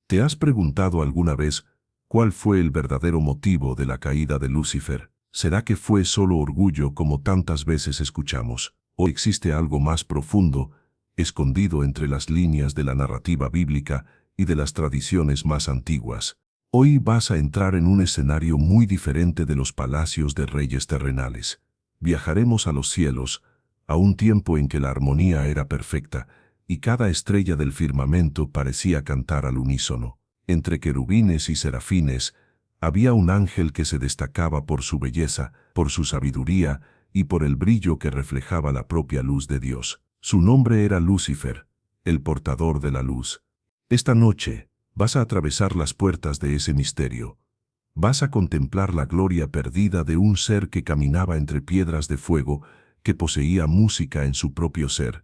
¿Te has preguntado alguna vez cuál fue el verdadero motivo de la caída de Lucifer? ¿Será que fue solo orgullo como tantas veces escuchamos? ¿O existe algo más profundo, escondido entre las líneas de la narrativa bíblica y de las tradiciones más antiguas? Hoy vas a entrar en un escenario muy diferente de los palacios de reyes terrenales. Viajaremos a los cielos, a un tiempo en que la armonía era perfecta, y cada estrella del firmamento parecía cantar al unísono. Entre querubines y serafines había un ángel que se destacaba por su belleza, por su sabiduría y por el brillo que reflejaba la propia luz de Dios. Su nombre era Lucifer, el portador de la luz. Esta noche vas a atravesar las puertas de ese misterio. Vas a contemplar la gloria perdida de un ser que caminaba entre piedras de fuego, que poseía música en su propio ser,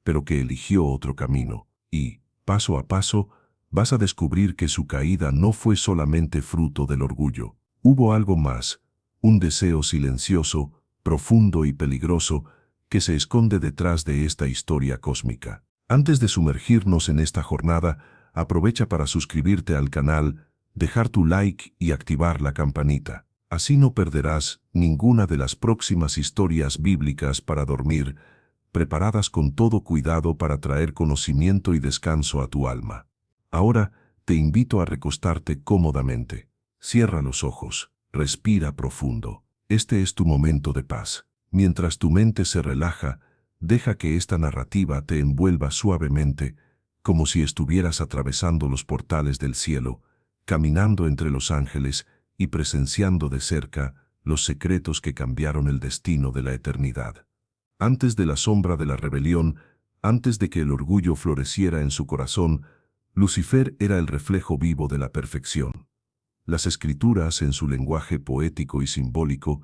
pero que eligió otro camino. Y, paso a paso, vas a descubrir que su caída no fue solamente fruto del orgullo. Hubo algo más, un deseo silencioso, profundo y peligroso, que se esconde detrás de esta historia cósmica. Antes de sumergirnos en esta jornada, aprovecha para suscribirte al canal, dejar tu like y activar la campanita. Así no perderás ninguna de las próximas historias bíblicas para dormir, preparadas con todo cuidado para traer conocimiento y descanso a tu alma. Ahora te invito a recostarte cómodamente. Cierra los ojos, respira profundo. Este es tu momento de paz. Mientras tu mente se relaja, deja que esta narrativa te envuelva suavemente, como si estuvieras atravesando los portales del cielo, caminando entre los ángeles y presenciando de cerca los secretos que cambiaron el destino de la eternidad. Antes de la sombra de la rebelión, antes de que el orgullo floreciera en su corazón, Lucifer era el reflejo vivo de la perfección. Las escrituras, en su lenguaje poético y simbólico,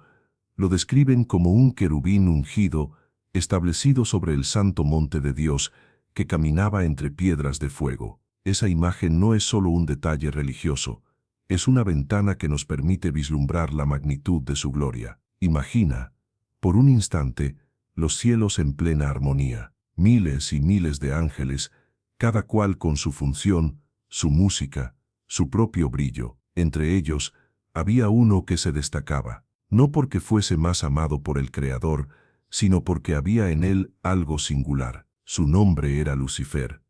lo describen como un querubín ungido, establecido sobre el santo monte de Dios, que caminaba entre piedras de fuego. Esa imagen no es solo un detalle religioso, es una ventana que nos permite vislumbrar la magnitud de su gloria. Imagina, por un instante, los cielos en plena armonía, miles y miles de ángeles, cada cual con su función, su música, su propio brillo. Entre ellos, había uno que se destacaba, no porque fuese más amado por el Creador, sino porque había en él algo singular. Su nombre era Lucifer,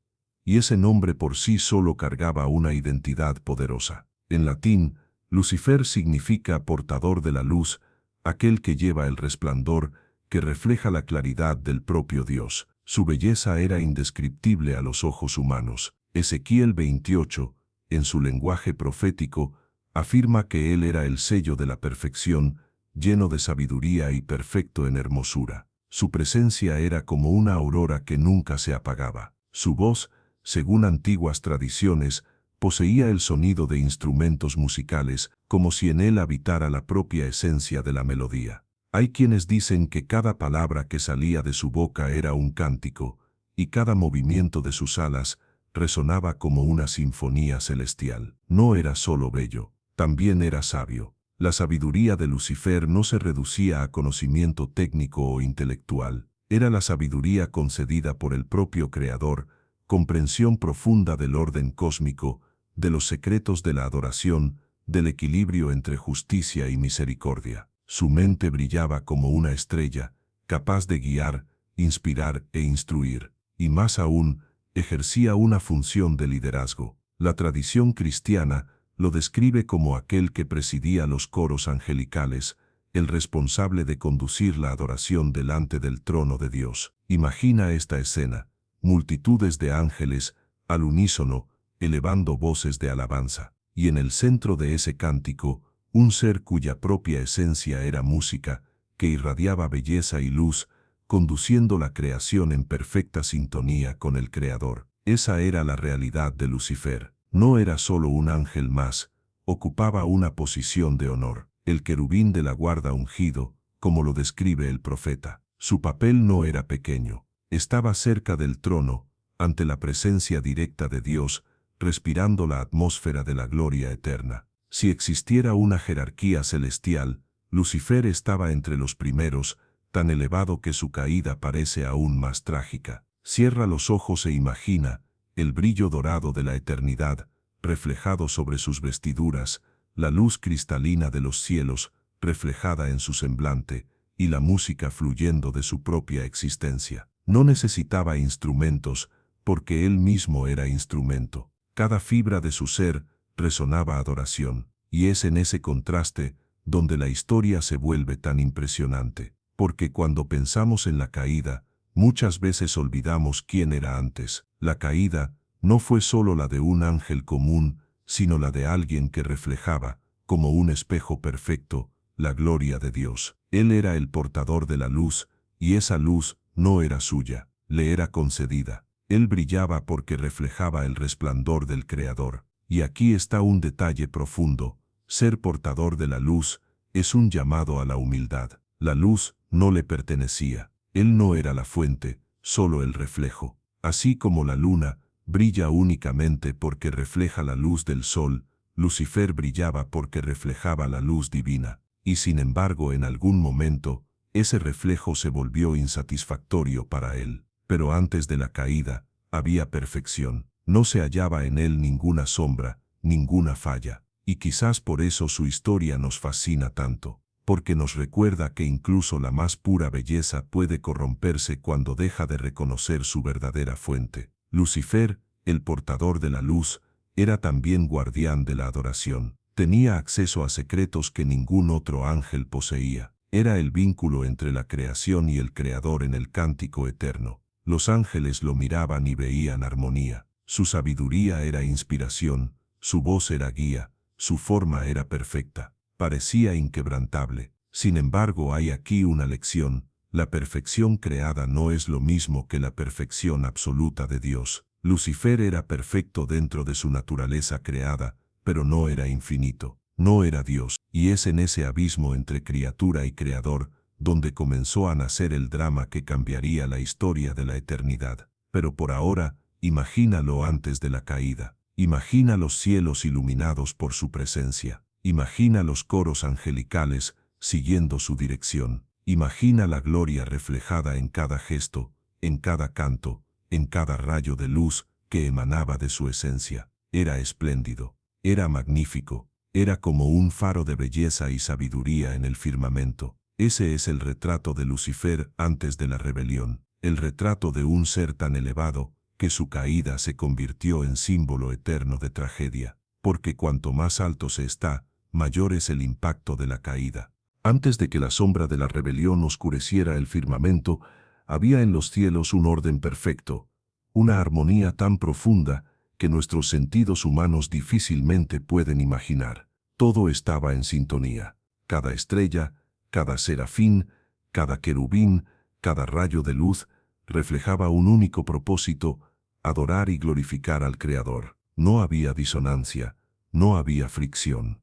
y ese nombre por sí solo cargaba una identidad poderosa. En latín, Lucifer significa portador de la luz, aquel que lleva el resplandor, que refleja la claridad del propio Dios. Su belleza era indescriptible a los ojos humanos. Ezequiel 28, en su lenguaje profético, afirma que él era el sello de la perfección, lleno de sabiduría y perfecto en hermosura. Su presencia era como una aurora que nunca se apagaba. Su voz, según antiguas tradiciones, poseía el sonido de instrumentos musicales, como si en él habitara la propia esencia de la melodía. Hay quienes dicen que cada palabra que salía de su boca era un cántico, y cada movimiento de sus alas resonaba como una sinfonía celestial. No era solo bello, también era sabio. La sabiduría de Lucifer no se reducía a conocimiento técnico o intelectual. Era la sabiduría concedida por el propio Creador, comprensión profunda del orden cósmico, de los secretos de la adoración, del equilibrio entre justicia y misericordia. Su mente brillaba como una estrella, capaz de guiar, inspirar e instruir, y más aún, ejercía una función de liderazgo. La tradición cristiana lo describe como aquel que presidía los coros angelicales, el responsable de conducir la adoración delante del trono de Dios. Imagina esta escena, multitudes de ángeles, al unísono, elevando voces de alabanza, y en el centro de ese cántico, un ser cuya propia esencia era música, que irradiaba belleza y luz, conduciendo la creación en perfecta sintonía con el Creador. Esa era la realidad de Lucifer. No era solo un ángel más, ocupaba una posición de honor, el querubín de la guarda ungido, como lo describe el profeta. Su papel no era pequeño, estaba cerca del trono, ante la presencia directa de Dios, respirando la atmósfera de la gloria eterna. Si existiera una jerarquía celestial, Lucifer estaba entre los primeros, tan elevado que su caída parece aún más trágica. Cierra los ojos e imagina el brillo dorado de la eternidad, reflejado sobre sus vestiduras, la luz cristalina de los cielos, reflejada en su semblante, y la música fluyendo de su propia existencia. No necesitaba instrumentos, porque él mismo era instrumento. Cada fibra de su ser resonaba adoración, y es en ese contraste donde la historia se vuelve tan impresionante, porque cuando pensamos en la caída, muchas veces olvidamos quién era antes. La caída no fue solo la de un ángel común, sino la de alguien que reflejaba, como un espejo perfecto, la gloria de Dios. Él era el portador de la luz, y esa luz no era suya, le era concedida. Él brillaba porque reflejaba el resplandor del Creador. Y aquí está un detalle profundo: ser portador de la luz es un llamado a la humildad. La luz no le pertenecía. Él no era la fuente, solo el reflejo. Así como la luna brilla únicamente porque refleja la luz del sol, Lucifer brillaba porque reflejaba la luz divina. Y sin embargo, en algún momento, ese reflejo se volvió insatisfactorio para él. Pero antes de la caída, había perfección. No se hallaba en él ninguna sombra, ninguna falla. Y quizás por eso su historia nos fascina tanto, porque nos recuerda que incluso la más pura belleza puede corromperse cuando deja de reconocer su verdadera fuente. Lucifer, el portador de la luz, era también guardián de la adoración. Tenía acceso a secretos que ningún otro ángel poseía. Era el vínculo entre la creación y el Creador en el cántico eterno. Los ángeles lo miraban y veían armonía. Su sabiduría era inspiración, su voz era guía, su forma era perfecta. Parecía inquebrantable. Sin embargo, hay aquí una lección: la perfección creada no es lo mismo que la perfección absoluta de Dios. Lucifer era perfecto dentro de su naturaleza creada, pero no era infinito, no era Dios. Y es en ese abismo entre criatura y creador donde comenzó a nacer el drama que cambiaría la historia de la eternidad. Pero por ahora, imagínalo antes de la caída. Imagina los cielos iluminados por su presencia. Imagina los coros angelicales siguiendo su dirección. Imagina la gloria reflejada en cada gesto, en cada canto, en cada rayo de luz que emanaba de su esencia. Era espléndido, era magnífico, era como un faro de belleza y sabiduría en el firmamento. Ese es el retrato de Lucifer antes de la rebelión, el retrato de un ser tan elevado que su caída se convirtió en símbolo eterno de tragedia, porque cuanto más alto se está, mayor es el impacto de la caída. Antes de que la sombra de la rebelión oscureciera el firmamento, había en los cielos un orden perfecto, una armonía tan profunda que nuestros sentidos humanos difícilmente pueden imaginar. Todo estaba en sintonía. Cada estrella, cada serafín, cada querubín, cada rayo de luz, reflejaba un único propósito: adorar y glorificar al Creador. No había disonancia, no había fricción.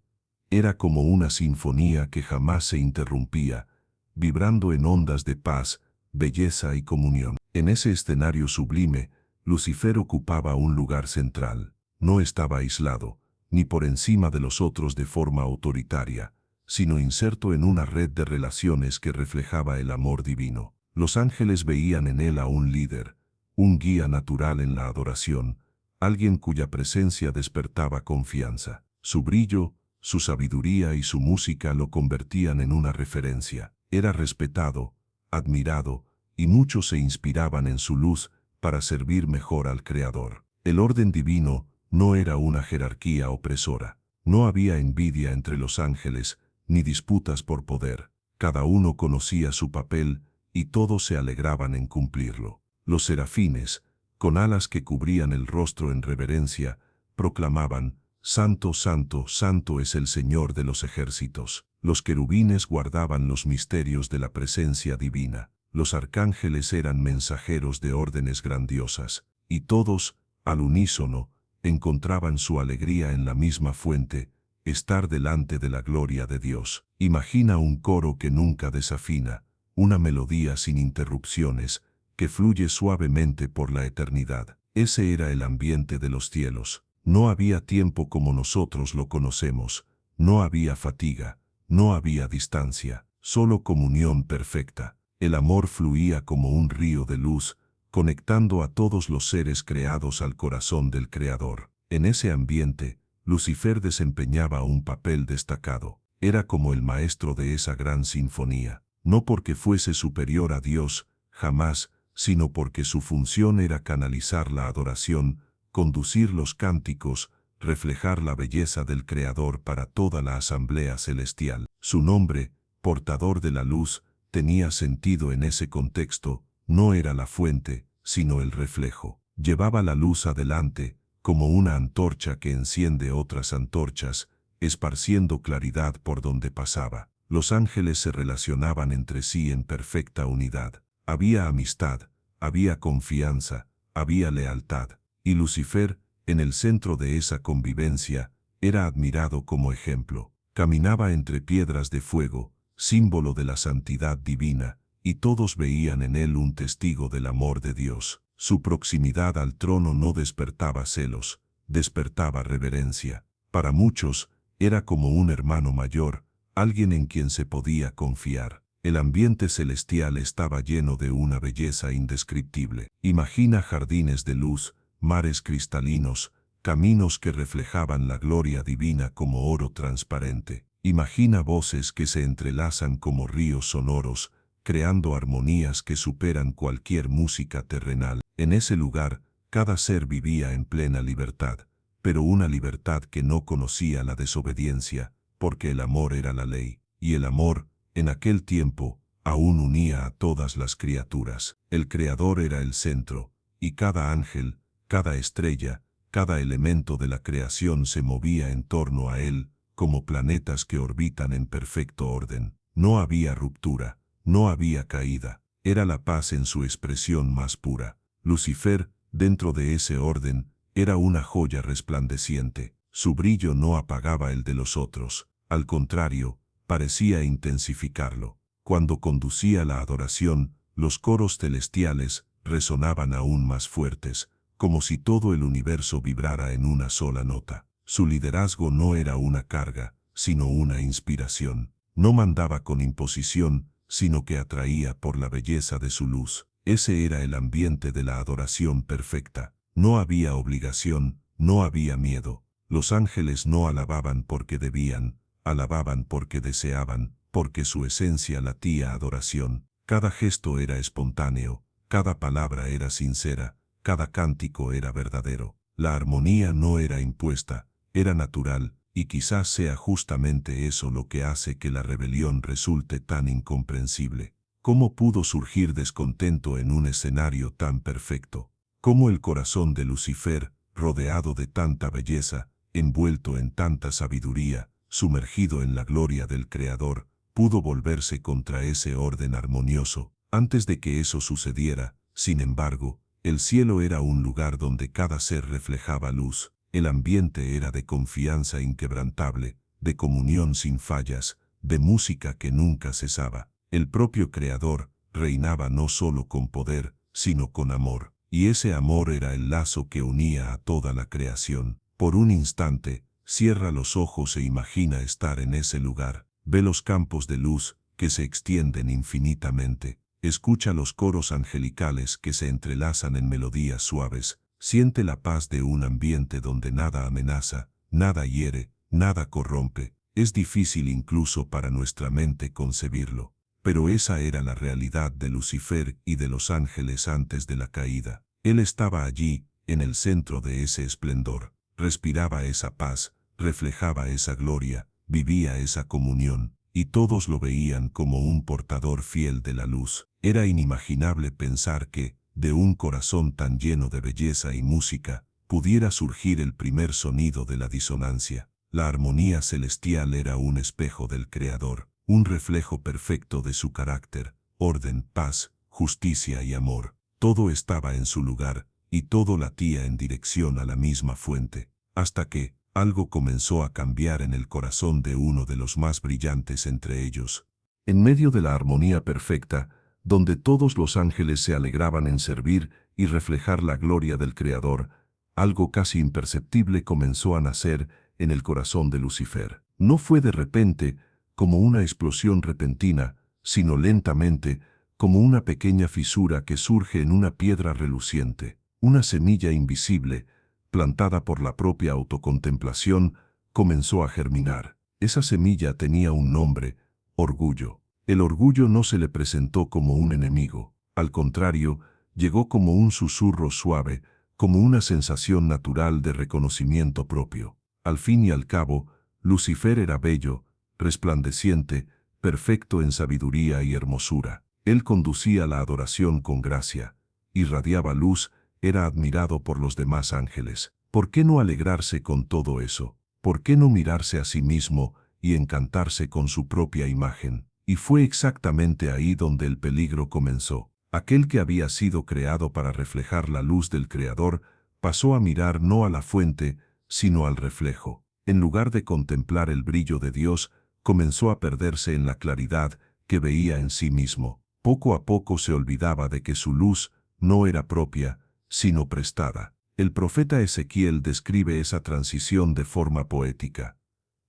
Era como una sinfonía que jamás se interrumpía, vibrando en ondas de paz, belleza y comunión. En ese escenario sublime, Lucifer ocupaba un lugar central. No estaba aislado, ni por encima de los otros de forma autoritaria, sino inserto en una red de relaciones que reflejaba el amor divino. Los ángeles veían en él a un líder, un guía natural en la adoración, alguien cuya presencia despertaba confianza. Su brillo, su sabiduría y su música lo convertían en una referencia. Era respetado, admirado, y muchos se inspiraban en su luz para servir mejor al Creador. El orden divino no era una jerarquía opresora. No había envidia entre los ángeles, ni disputas por poder. Cada uno conocía su papel, y todos se alegraban en cumplirlo. Los serafines, con alas que cubrían el rostro en reverencia, proclamaban: «Santo, santo, santo es el Señor de los ejércitos». Los querubines guardaban los misterios de la presencia divina. Los arcángeles eran mensajeros de órdenes grandiosas, y todos, al unísono, encontraban su alegría en la misma fuente: estar delante de la gloria de Dios. Imagina un coro que nunca desafina, una melodía sin interrupciones, que fluye suavemente por la eternidad. Ese era el ambiente de los cielos. No había tiempo como nosotros lo conocemos, no había fatiga, no había distancia, solo comunión perfecta. El amor fluía como un río de luz, conectando a todos los seres creados al corazón del Creador. En ese ambiente, Lucifer desempeñaba un papel destacado. Era como el maestro de esa gran sinfonía. No porque fuese superior a Dios, jamás, sino porque su función era canalizar la adoración, conducir los cánticos, reflejar la belleza del Creador para toda la asamblea celestial. Su nombre, portador de la luz, tenía sentido en ese contexto. No era la fuente, sino el reflejo. Llevaba la luz adelante, como una antorcha que enciende otras antorchas, esparciendo claridad por donde pasaba. Los ángeles se relacionaban entre sí en perfecta unidad. Había amistad, había confianza, había lealtad. Y Lucifer, en el centro de esa convivencia, era admirado como ejemplo. Caminaba entre piedras de fuego, símbolo de la santidad divina, y todos veían en él un testigo del amor de Dios. Su proximidad al trono no despertaba celos, despertaba reverencia. Para muchos, era como un hermano mayor, alguien en quien se podía confiar. El ambiente celestial estaba lleno de una belleza indescriptible. Imagina jardines de luz, mares cristalinos, caminos que reflejaban la gloria divina como oro transparente. Imagina voces que se entrelazan como ríos sonoros, creando armonías que superan cualquier música terrenal. En ese lugar, cada ser vivía en plena libertad, pero una libertad que no conocía la desobediencia, porque el amor era la ley, y el amor, en aquel tiempo, aún unía a todas las criaturas. El Creador era el centro, y cada ángel, cada estrella, cada elemento de la creación se movía en torno a él, como planetas que orbitan en perfecto orden. No había ruptura, no había caída, era la paz en su expresión más pura. Lucifer, dentro de ese orden, era una joya resplandeciente. Su brillo no apagaba el de los otros, al contrario, parecía intensificarlo. Cuando conducía la adoración, los coros celestiales resonaban aún más fuertes, como si todo el universo vibrara en una sola nota. Su liderazgo no era una carga, sino una inspiración. No mandaba con imposición, sino que atraía por la belleza de su luz. Ese era el ambiente de la adoración perfecta. No había obligación, no había miedo. Los ángeles no alababan porque debían, alababan porque deseaban, porque su esencia latía adoración. Cada gesto era espontáneo, cada palabra era sincera, cada cántico era verdadero. La armonía no era impuesta, era natural, y quizás sea justamente eso lo que hace que la rebelión resulte tan incomprensible. ¿Cómo pudo surgir descontento en un escenario tan perfecto? ¿Cómo el corazón de Lucifer, rodeado de tanta belleza, envuelto en tanta sabiduría, sumergido en la gloria del Creador, pudo volverse contra ese orden armonioso? Antes de que eso sucediera, sin embargo, el cielo era un lugar donde cada ser reflejaba luz. El ambiente era de confianza inquebrantable, de comunión sin fallas, de música que nunca cesaba. El propio Creador reinaba no solo con poder, sino con amor. Y ese amor era el lazo que unía a toda la creación. Por un instante, cierra los ojos e imagina estar en ese lugar. Ve los campos de luz que se extienden infinitamente. Escucha los coros angelicales que se entrelazan en melodías suaves. Siente la paz de un ambiente donde nada amenaza, nada hiere, nada corrompe. Es difícil incluso para nuestra mente concebirlo. Pero esa era la realidad de Lucifer y de los ángeles antes de la caída. Él estaba allí, en el centro de ese esplendor. Respiraba esa paz, reflejaba esa gloria, vivía esa comunión, y todos lo veían como un portador fiel de la luz. Era inimaginable pensar que, de un corazón tan lleno de belleza y música, pudiera surgir el primer sonido de la disonancia. La armonía celestial era un espejo del Creador, un reflejo perfecto de su carácter, orden, paz, justicia y amor. Todo estaba en su lugar, y todo latía en dirección a la misma fuente, hasta que algo comenzó a cambiar en el corazón de uno de los más brillantes entre ellos. En medio de la armonía perfecta, donde todos los ángeles se alegraban en servir y reflejar la gloria del Creador, algo casi imperceptible comenzó a nacer en el corazón de Lucifer. No fue de repente, como una explosión repentina, sino lentamente, como una pequeña fisura que surge en una piedra reluciente, una semilla invisible, plantada por la propia autocontemplación, comenzó a germinar. Esa semilla tenía un nombre: orgullo. El orgullo no se le presentó como un enemigo. Al contrario, llegó como un susurro suave, como una sensación natural de reconocimiento propio. Al fin y al cabo, Lucifer era bello, resplandeciente, perfecto en sabiduría y hermosura. Él conducía la adoración con gracia, irradiaba luz, era admirado por los demás ángeles. ¿Por qué no alegrarse con todo eso? ¿Por qué no mirarse a sí mismo y encantarse con su propia imagen? Y fue exactamente ahí donde el peligro comenzó. Aquel que había sido creado para reflejar la luz del Creador pasó a mirar no a la fuente, sino al reflejo. En lugar de contemplar el brillo de Dios, comenzó a perderse en la claridad que veía en sí mismo. Poco a poco se olvidaba de que su luz no era propia, sino prestada. El profeta Ezequiel describe esa transición de forma poética.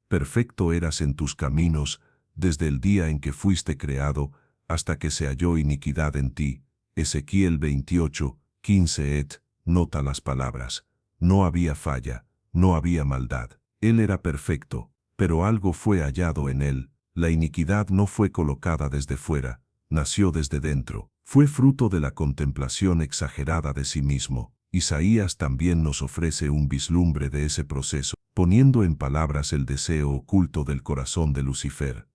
Perfecto eras en tus caminos, desde el día en que fuiste creado, hasta que se halló iniquidad en ti. Ezequiel 28, 15 et. Nota las palabras. No había falla, no había maldad. Él era perfecto, pero algo fue hallado en él. La iniquidad no fue colocada desde fuera, nació desde dentro. Fue fruto de la contemplación exagerada de sí mismo. Isaías también nos ofrece un vislumbre de ese proceso, poniendo en palabras el deseo oculto del corazón de Lucifer.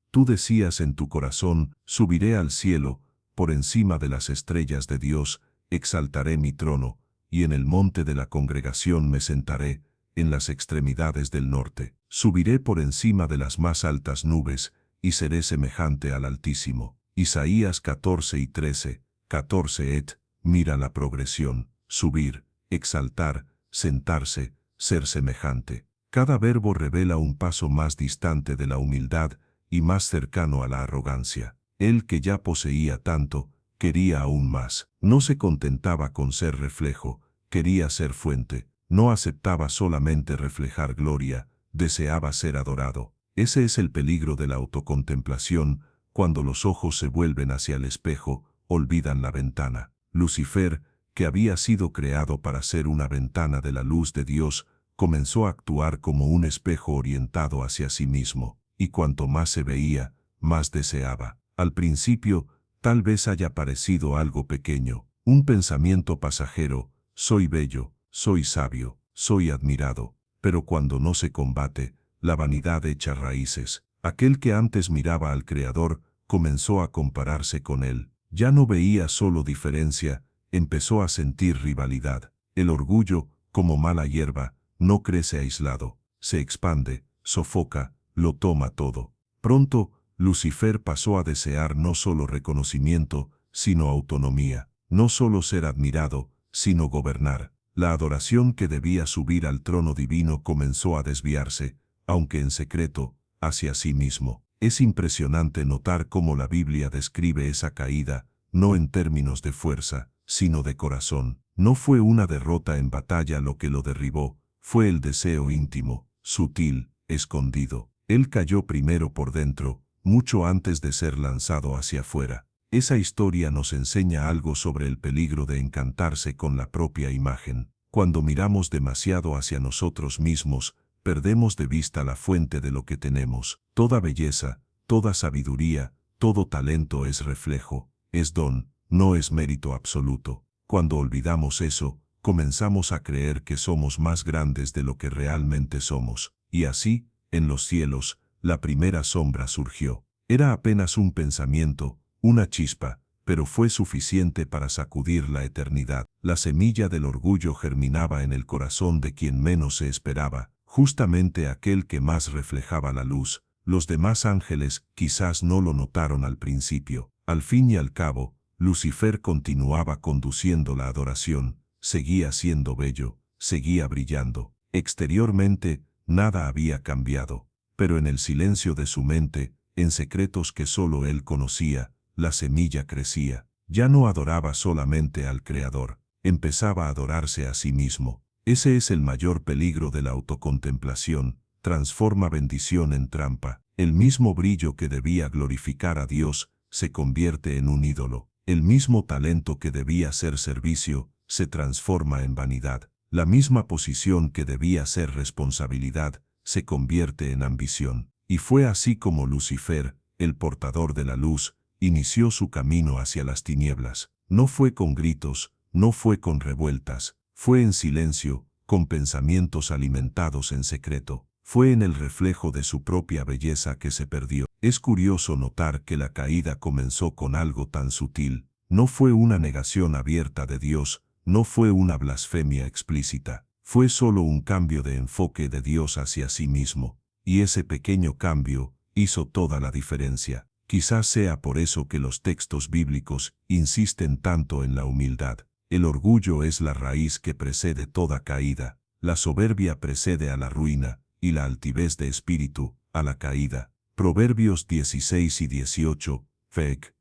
Tú decías en tu corazón: subiré al cielo, por encima de las estrellas de Dios, exaltaré mi trono, y en el monte de la congregación me sentaré, en las extremidades del norte. Subiré por encima de las más altas nubes, y seré semejante al Altísimo. Isaías 14 y 13, 14 et. Mira la progresión: subir, exaltar, sentarse, ser semejante. Cada verbo revela un paso más distante de la humildad y más cercano a la arrogancia. Él, que ya poseía tanto, quería aún más. No se contentaba con ser reflejo, quería ser fuente. No aceptaba solamente reflejar gloria, deseaba ser adorado. Ese es el peligro de la autocontemplación. Cuando los ojos se vuelven hacia el espejo, olvidan la ventana. Lucifer, que había sido creado para ser una ventana de la luz de Dios, comenzó a actuar como un espejo orientado hacia sí mismo, y cuanto más se veía, más deseaba. Al principio, tal vez haya parecido algo pequeño, un pensamiento pasajero: soy bello, soy sabio, soy admirado. Pero cuando no se combate, la vanidad echa raíces. Aquel que antes miraba al Creador comenzó a compararse con él. Ya no veía solo diferencia, empezó a sentir rivalidad. El orgullo, como mala hierba, no crece aislado, se expande, sofoca, lo toma todo. Pronto, Lucifer pasó a desear no solo reconocimiento, sino autonomía. No solo ser admirado, sino gobernar. La adoración que debía subir al trono divino comenzó a desviarse, aunque en secreto, hacia sí mismo. Es impresionante notar cómo la Biblia describe esa caída, no en términos de fuerza, sino de corazón. No fue una derrota en batalla lo que lo derribó, fue el deseo íntimo, sutil, escondido. Él cayó primero por dentro, mucho antes de ser lanzado hacia afuera. Esa historia nos enseña algo sobre el peligro de encantarse con la propia imagen. Cuando miramos demasiado hacia nosotros mismos, perdemos de vista la fuente de lo que tenemos. Toda belleza, toda sabiduría, todo talento es reflejo, es don, no es mérito absoluto. Cuando olvidamos eso, comenzamos a creer que somos más grandes de lo que realmente somos. Y así, en los cielos, la primera sombra surgió. Era apenas un pensamiento, una chispa, pero fue suficiente para sacudir la eternidad. La semilla del orgullo germinaba en el corazón de quien menos se esperaba, justamente aquel que más reflejaba la luz. Los demás ángeles quizás no lo notaron al principio. Al fin y al cabo, Lucifer continuaba conduciendo la adoración, seguía siendo bello, seguía brillando. Exteriormente, nada había cambiado, pero en el silencio de su mente, en secretos que solo él conocía, la semilla crecía. Ya no adoraba solamente al Creador, empezaba a adorarse a sí mismo. Ese es el mayor peligro de la autocontemplación, transforma bendición en trampa. El mismo brillo que debía glorificar a Dios se convierte en un ídolo. El mismo talento que debía ser servicio se transforma en vanidad. La misma posición que debía ser responsabilidad se convierte en ambición. Y fue así como Lucifer, el portador de la luz, inició su camino hacia las tinieblas. No fue con gritos, no fue con revueltas, fue en silencio, con pensamientos alimentados en secreto. Fue en el reflejo de su propia belleza que se perdió. Es curioso notar que la caída comenzó con algo tan sutil. No fue una negación abierta de Dios, no fue una blasfemia explícita. Fue solo un cambio de enfoque de Dios hacia sí mismo. Y ese pequeño cambio hizo toda la diferencia. Quizás sea por eso que los textos bíblicos insisten tanto en la humildad. El orgullo es la raíz que precede toda caída. La soberbia precede a la ruina, y la altivez de espíritu, a la caída. Proverbios 16 y 18, Fek.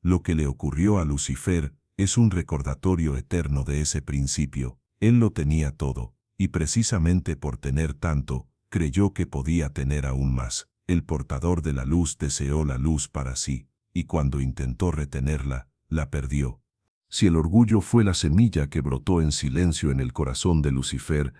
Lo que le ocurrió a Lucifer es un recordatorio eterno de ese principio. Él lo tenía todo, y precisamente por tener tanto, creyó que podía tener aún más. El portador de la luz deseó la luz para sí, y cuando intentó retenerla, la perdió. Si el orgullo fue la semilla que brotó en silencio en el corazón de Lucifer,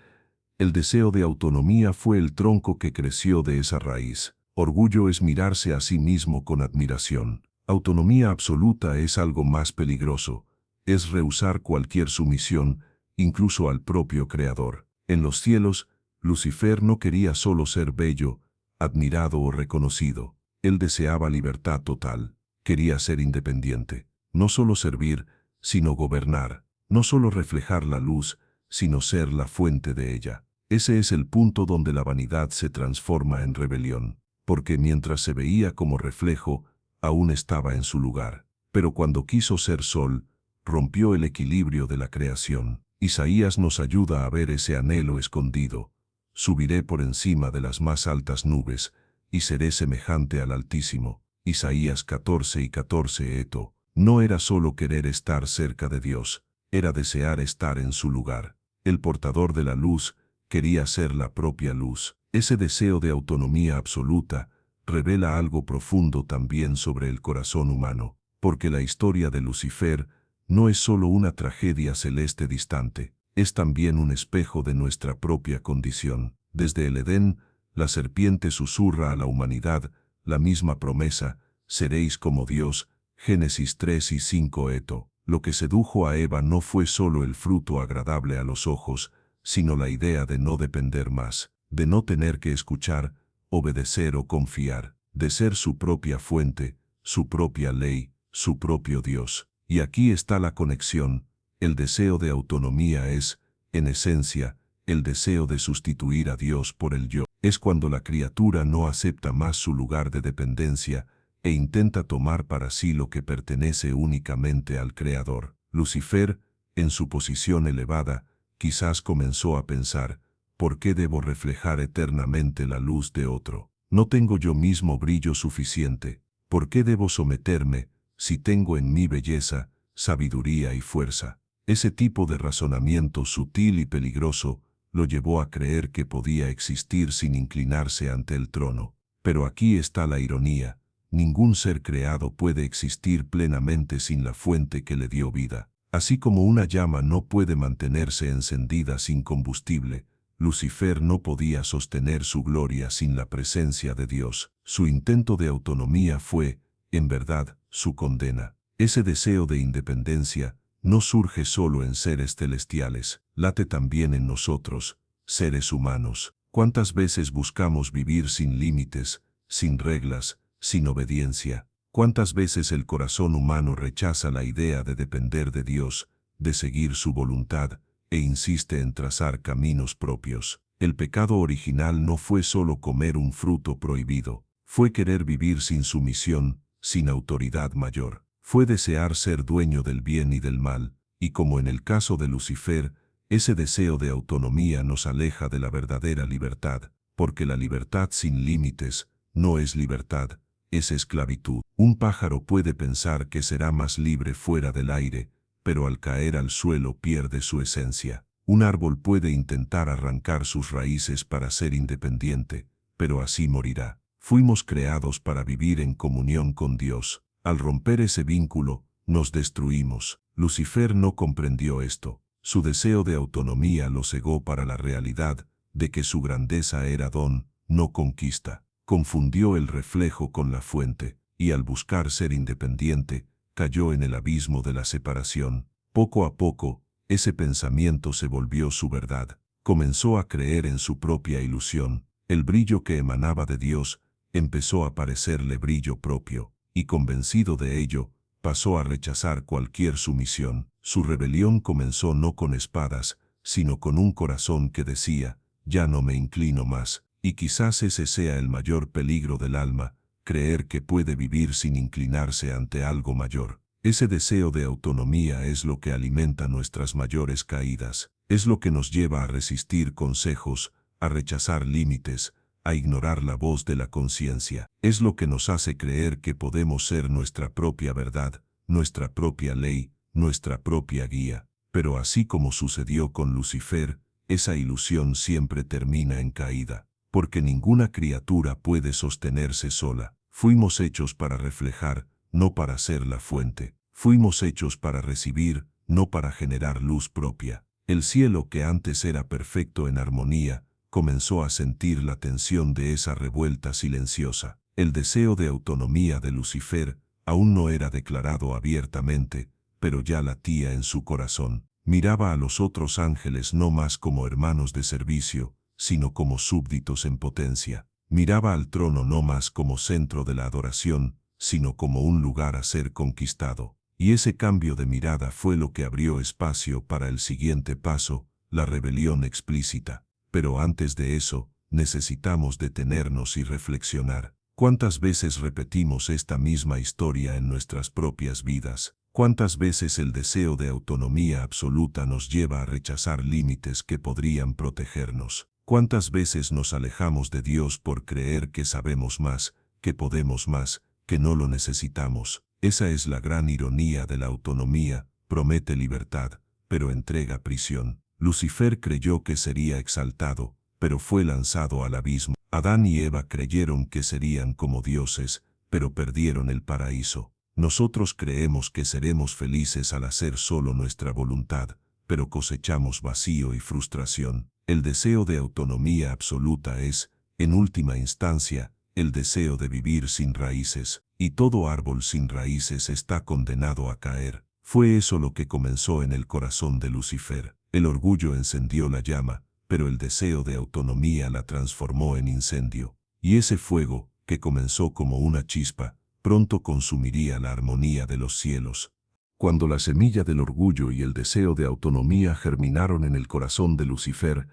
el deseo de autonomía fue el tronco que creció de esa raíz. Orgullo es mirarse a sí mismo con admiración. Autonomía absoluta es algo más peligroso. Es rehusar cualquier sumisión, incluso al propio Creador. En los cielos, Lucifer no quería solo ser bello, admirado o reconocido. Él deseaba libertad total. Quería ser independiente. No solo servir, sino gobernar. No solo reflejar la luz, sino ser la fuente de ella. Ese es el punto donde la vanidad se transforma en rebelión, porque mientras se veía como reflejo, aún estaba en su lugar. Pero cuando quiso ser sol, rompió el equilibrio de la creación. Isaías nos ayuda a ver ese anhelo escondido. Subiré por encima de las más altas nubes, y seré semejante al Altísimo. Isaías 14 y 14. Eto, no era solo querer estar cerca de Dios, era desear estar en su lugar. El portador de la luz quería ser la propia luz. Ese deseo de autonomía absoluta revela algo profundo también sobre el corazón humano, porque la historia de Lucifer no es solo una tragedia celeste distante, es también un espejo de nuestra propia condición. Desde el Edén, la serpiente susurra a la humanidad la misma promesa: seréis como Dios. Génesis 3 y 5. Eto, lo que sedujo a Eva no fue solo el fruto agradable a los ojos, sino la idea de no depender más, de no tener que escuchar, obedecer o confiar, de ser su propia fuente, su propia ley, su propio Dios. Y aquí está la conexión. El deseo de autonomía es, en esencia, el deseo de sustituir a Dios por el yo. Es cuando la criatura no acepta más su lugar de dependencia e intenta tomar para sí lo que pertenece únicamente al Creador. Lucifer, en su posición elevada, quizás comenzó a pensar: ¿por qué debo reflejar eternamente la luz de otro? ¿No tengo yo mismo brillo suficiente? ¿Por qué debo someterme, si tengo en mí belleza, sabiduría y fuerza? Ese tipo de razonamiento sutil y peligroso lo llevó a creer que podía existir sin inclinarse ante el trono. Pero aquí está la ironía: ningún ser creado puede existir plenamente sin la fuente que le dio vida. Así como una llama no puede mantenerse encendida sin combustible, Lucifer no podía sostener su gloria sin la presencia de Dios. Su intento de autonomía fue, en verdad, su condena. Ese deseo de independencia no surge solo en seres celestiales, late también en nosotros, seres humanos. ¿Cuántas veces buscamos vivir sin límites, sin reglas, sin obediencia? ¿Cuántas veces el corazón humano rechaza la idea de depender de Dios, de seguir su voluntad, e insiste en trazar caminos propios? El pecado original no fue solo comer un fruto prohibido, fue querer vivir sin sumisión, sin autoridad mayor. Fue desear ser dueño del bien y del mal, y como en el caso de Lucifer, ese deseo de autonomía nos aleja de la verdadera libertad, porque la libertad sin límites no es libertad, es esclavitud. Un pájaro puede pensar que será más libre fuera del aire, pero al caer al suelo pierde su esencia. Un árbol puede intentar arrancar sus raíces para ser independiente, pero así morirá. Fuimos creados para vivir en comunión con Dios. Al romper ese vínculo, nos destruimos. Lucifer no comprendió esto. Su deseo de autonomía lo cegó para la realidad de que su grandeza era don, no conquista. Confundió el reflejo con la fuente, y al buscar ser independiente, cayó en el abismo de la separación. Poco a poco, ese pensamiento se volvió su verdad. Comenzó a creer en su propia ilusión. El brillo que emanaba de Dios empezó a parecerle brillo propio, y convencido de ello, pasó a rechazar cualquier sumisión. Su rebelión comenzó no con espadas, sino con un corazón que decía, ya no me inclino más. Y quizás ese sea el mayor peligro del alma, creer que puede vivir sin inclinarse ante algo mayor. Ese deseo de autonomía es lo que alimenta nuestras mayores caídas, es lo que nos lleva a resistir consejos, a rechazar límites, a ignorar la voz de la conciencia. Es lo que nos hace creer que podemos ser nuestra propia verdad, nuestra propia ley, nuestra propia guía. Pero así como sucedió con Lucifer, esa ilusión siempre termina en caída, porque ninguna criatura puede sostenerse sola. Fuimos hechos para reflejar, no para ser la fuente. Fuimos hechos para recibir, no para generar luz propia. El cielo, que antes era perfecto en armonía, comenzó a sentir la tensión de esa revuelta silenciosa. El deseo de autonomía de Lucifer aún no era declarado abiertamente, pero ya latía en su corazón. Miraba a los otros ángeles no más como hermanos de servicio, sino como súbditos en potencia. Miraba al trono no más como centro de la adoración, sino como un lugar a ser conquistado. Y ese cambio de mirada fue lo que abrió espacio para el siguiente paso, la rebelión explícita. Pero antes de eso, necesitamos detenernos y reflexionar. ¿Cuántas veces repetimos esta misma historia en nuestras propias vidas? ¿Cuántas veces el deseo de autonomía absoluta nos lleva a rechazar límites que podrían protegernos? ¿Cuántas veces nos alejamos de Dios por creer que sabemos más, que podemos más, que no lo necesitamos? Esa es la gran ironía de la autonomía: promete libertad, pero entrega prisión. Lucifer creyó que sería exaltado, pero fue lanzado al abismo. Adán y Eva creyeron que serían como dioses, pero perdieron el paraíso. Nosotros creemos que seremos felices al hacer solo nuestra voluntad, pero cosechamos vacío y frustración. El deseo de autonomía absoluta es, en última instancia, el deseo de vivir sin raíces, y todo árbol sin raíces está condenado a caer. Fue eso lo que comenzó en el corazón de Lucifer. El orgullo encendió la llama, pero el deseo de autonomía la transformó en incendio. Y ese fuego, que comenzó como una chispa, pronto consumiría la armonía de los cielos. Cuando la semilla del orgullo y el deseo de autonomía germinaron en el corazón de Lucifer,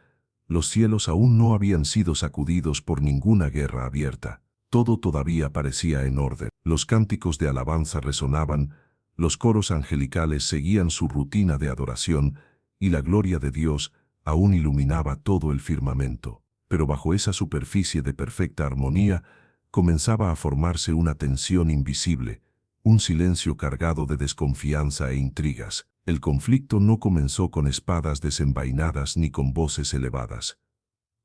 los cielos aún no habían sido sacudidos por ninguna guerra abierta. Todo todavía parecía en orden. Los cánticos de alabanza resonaban, los coros angelicales seguían su rutina de adoración, y la gloria de Dios aún iluminaba todo el firmamento. Pero bajo esa superficie de perfecta armonía comenzaba a formarse una tensión invisible, un silencio cargado de desconfianza e intrigas. El conflicto no comenzó con espadas desenvainadas ni con voces elevadas.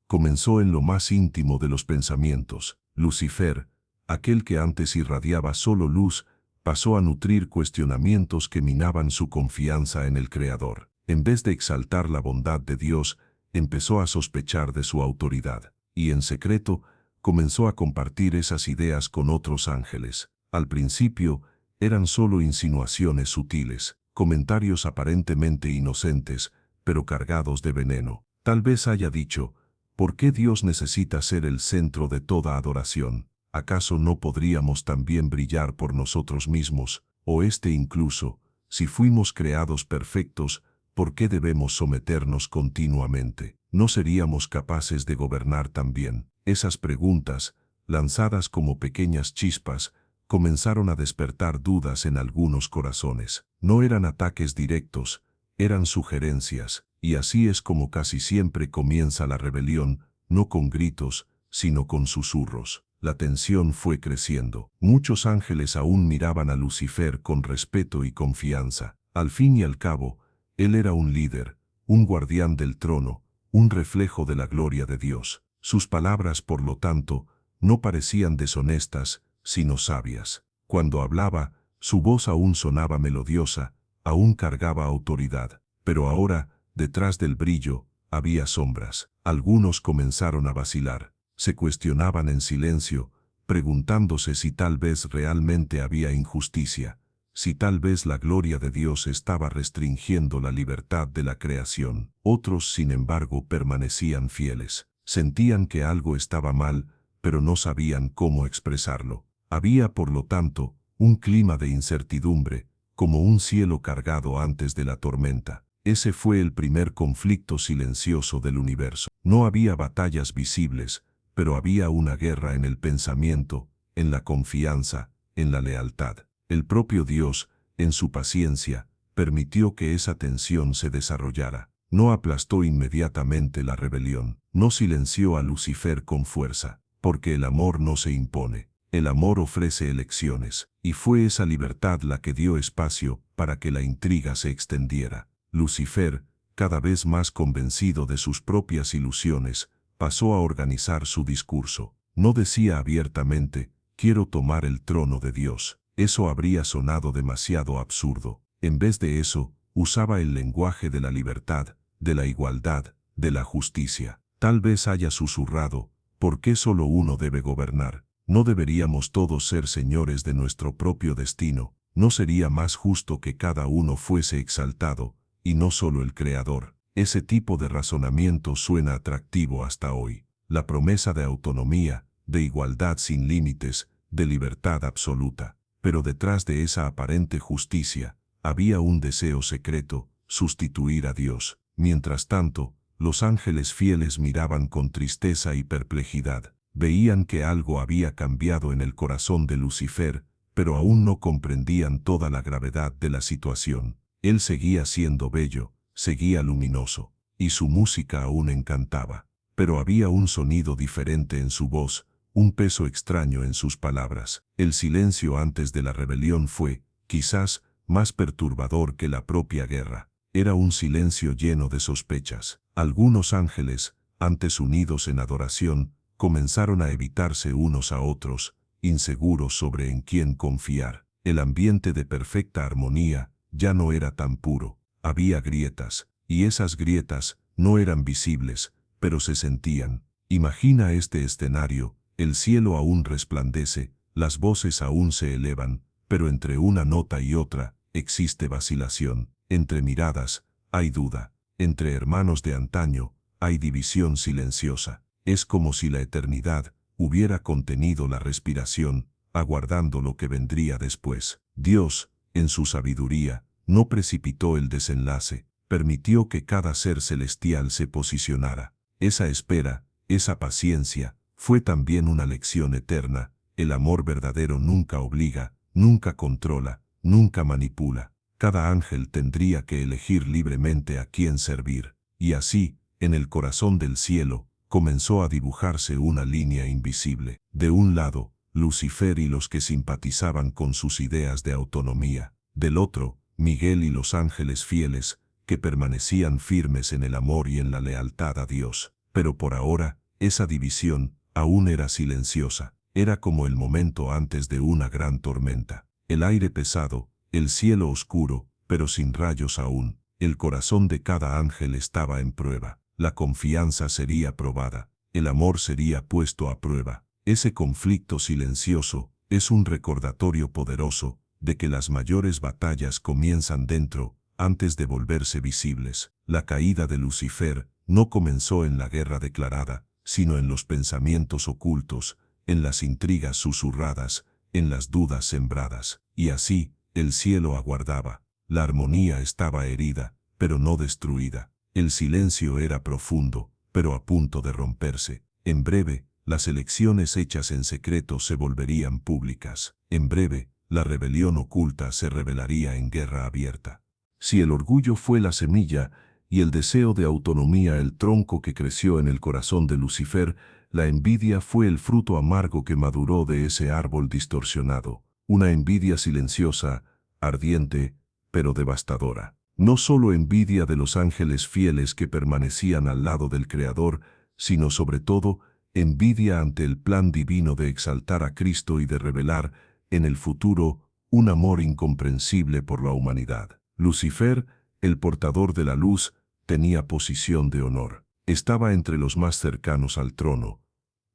Comenzó en lo más íntimo de los pensamientos. Lucifer, aquel que antes irradiaba solo luz, pasó a nutrir cuestionamientos que minaban su confianza en el Creador. En vez de exaltar la bondad de Dios, empezó a sospechar de su autoridad, y en secreto comenzó a compartir esas ideas con otros ángeles. Al principio, eran solo insinuaciones sutiles, comentarios aparentemente inocentes, pero cargados de veneno. Tal vez haya dicho: ¿por qué Dios necesita ser el centro de toda adoración? ¿Acaso no podríamos también brillar por nosotros mismos? O incluso, si fuimos creados perfectos, ¿por qué debemos someternos continuamente? ¿No seríamos capaces de gobernar también? Esas preguntas, lanzadas como pequeñas chispas, comenzaron a despertar dudas en algunos corazones. No eran ataques directos, eran sugerencias, y así es como casi siempre comienza la rebelión, no con gritos, sino con susurros. La tensión fue creciendo. Muchos ángeles aún miraban a Lucifer con respeto y confianza. Al fin y al cabo, él era un líder, un guardián del trono, un reflejo de la gloria de Dios. Sus palabras, por lo tanto, no parecían deshonestas, sino sabias. Cuando hablaba, su voz aún sonaba melodiosa, aún cargaba autoridad. Pero ahora, Detrás del brillo había sombras. Algunos comenzaron a vacilar. Se cuestionaban en silencio, preguntándose si tal vez realmente había injusticia, si tal vez la gloria de Dios estaba restringiendo la libertad de la creación. Otros, sin embargo, permanecían fieles. Sentían que algo estaba mal, pero no sabían cómo expresarlo. Había, por lo tanto, un clima de incertidumbre, como un cielo cargado antes de la tormenta. Ese fue el primer conflicto silencioso del universo. No había batallas visibles, pero había una guerra en el pensamiento, en la confianza, en la lealtad. El propio Dios, en su paciencia, permitió que esa tensión se desarrollara. No aplastó inmediatamente la rebelión, no silenció a Lucifer con fuerza, porque el amor no se impone. El amor ofrece elecciones, y fue esa libertad la que dio espacio para que la intriga se extendiera. Lucifer, cada vez más convencido de sus propias ilusiones, pasó a organizar su discurso. No decía abiertamente, quiero tomar el trono de Dios. Eso habría sonado demasiado absurdo. En vez de eso, usaba el lenguaje de la libertad, de la igualdad, de la justicia. Tal vez haya susurrado, ¿por qué solo uno debe gobernar? ¿No deberíamos todos ser señores de nuestro propio destino? ¿No sería más justo que cada uno fuese exaltado, y no solo el Creador? Ese tipo de razonamiento suena atractivo hasta hoy. La promesa de autonomía, de igualdad sin límites, de libertad absoluta. Pero detrás de esa aparente justicia, había un deseo secreto, sustituir a Dios. Mientras tanto, los ángeles fieles miraban con tristeza y perplejidad. Veían que algo había cambiado en el corazón de Lucifer, pero aún no comprendían toda la gravedad de la situación. Él seguía siendo bello, seguía luminoso, y su música aún encantaba. Pero había un sonido diferente en su voz, un peso extraño en sus palabras. El silencio antes de la rebelión fue, quizás, más perturbador que la propia guerra. Era un silencio lleno de sospechas. Algunos ángeles, antes unidos en adoración, comenzaron a evitarse unos a otros, inseguros sobre en quién confiar. El ambiente de perfecta armonía ya no era tan puro. Había grietas, y esas grietas no eran visibles, pero se sentían. Imagina este escenario, el cielo aún resplandece, las voces aún se elevan, pero entre una nota y otra existe vacilación. Entre miradas hay duda. Entre hermanos de antaño hay división silenciosa. Es como si la eternidad hubiera contenido la respiración, aguardando lo que vendría después. Dios, en su sabiduría, no precipitó el desenlace, permitió que cada ser celestial se posicionara. Esa espera, esa paciencia, fue también una lección eterna. El amor verdadero nunca obliga, nunca controla, nunca manipula. Cada ángel tendría que elegir libremente a quién servir. Y así, en el corazón del cielo, comenzó a dibujarse una línea invisible. De un lado, Lucifer y los que simpatizaban con sus ideas de autonomía. Del otro, Miguel y los ángeles fieles, que permanecían firmes en el amor y en la lealtad a Dios. Pero por ahora, esa división aún era silenciosa. Era como el momento antes de una gran tormenta. El aire pesado, el cielo oscuro, pero sin rayos aún. El corazón de cada ángel estaba en prueba. La confianza sería probada. El amor sería puesto a prueba. Ese conflicto silencioso es un recordatorio poderoso de que las mayores batallas comienzan dentro, antes de volverse visibles. La caída de Lucifer no comenzó en la guerra declarada, sino en los pensamientos ocultos, en las intrigas susurradas, en las dudas sembradas. Y así, el cielo aguardaba. La armonía estaba herida, pero no destruida. El silencio era profundo, pero a punto de romperse. En breve, las elecciones hechas en secreto se volverían públicas. En breve, la rebelión oculta se revelaría en guerra abierta. Si el orgullo fue la semilla y el deseo de autonomía el tronco que creció en el corazón de Lucifer, la envidia fue el fruto amargo que maduró de ese árbol distorsionado. Una envidia silenciosa, ardiente, pero devastadora. No solo envidia de los ángeles fieles que permanecían al lado del Creador, sino sobre todo, envidia ante el plan divino de exaltar a Cristo y de revelar, en el futuro, un amor incomprensible por la humanidad. Lucifer, el portador de la luz, tenía posición de honor. Estaba entre los más cercanos al trono,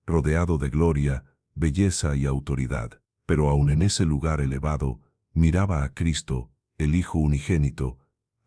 rodeado de gloria, belleza y autoridad. Pero aun en ese lugar elevado, miraba a Cristo, el Hijo unigénito,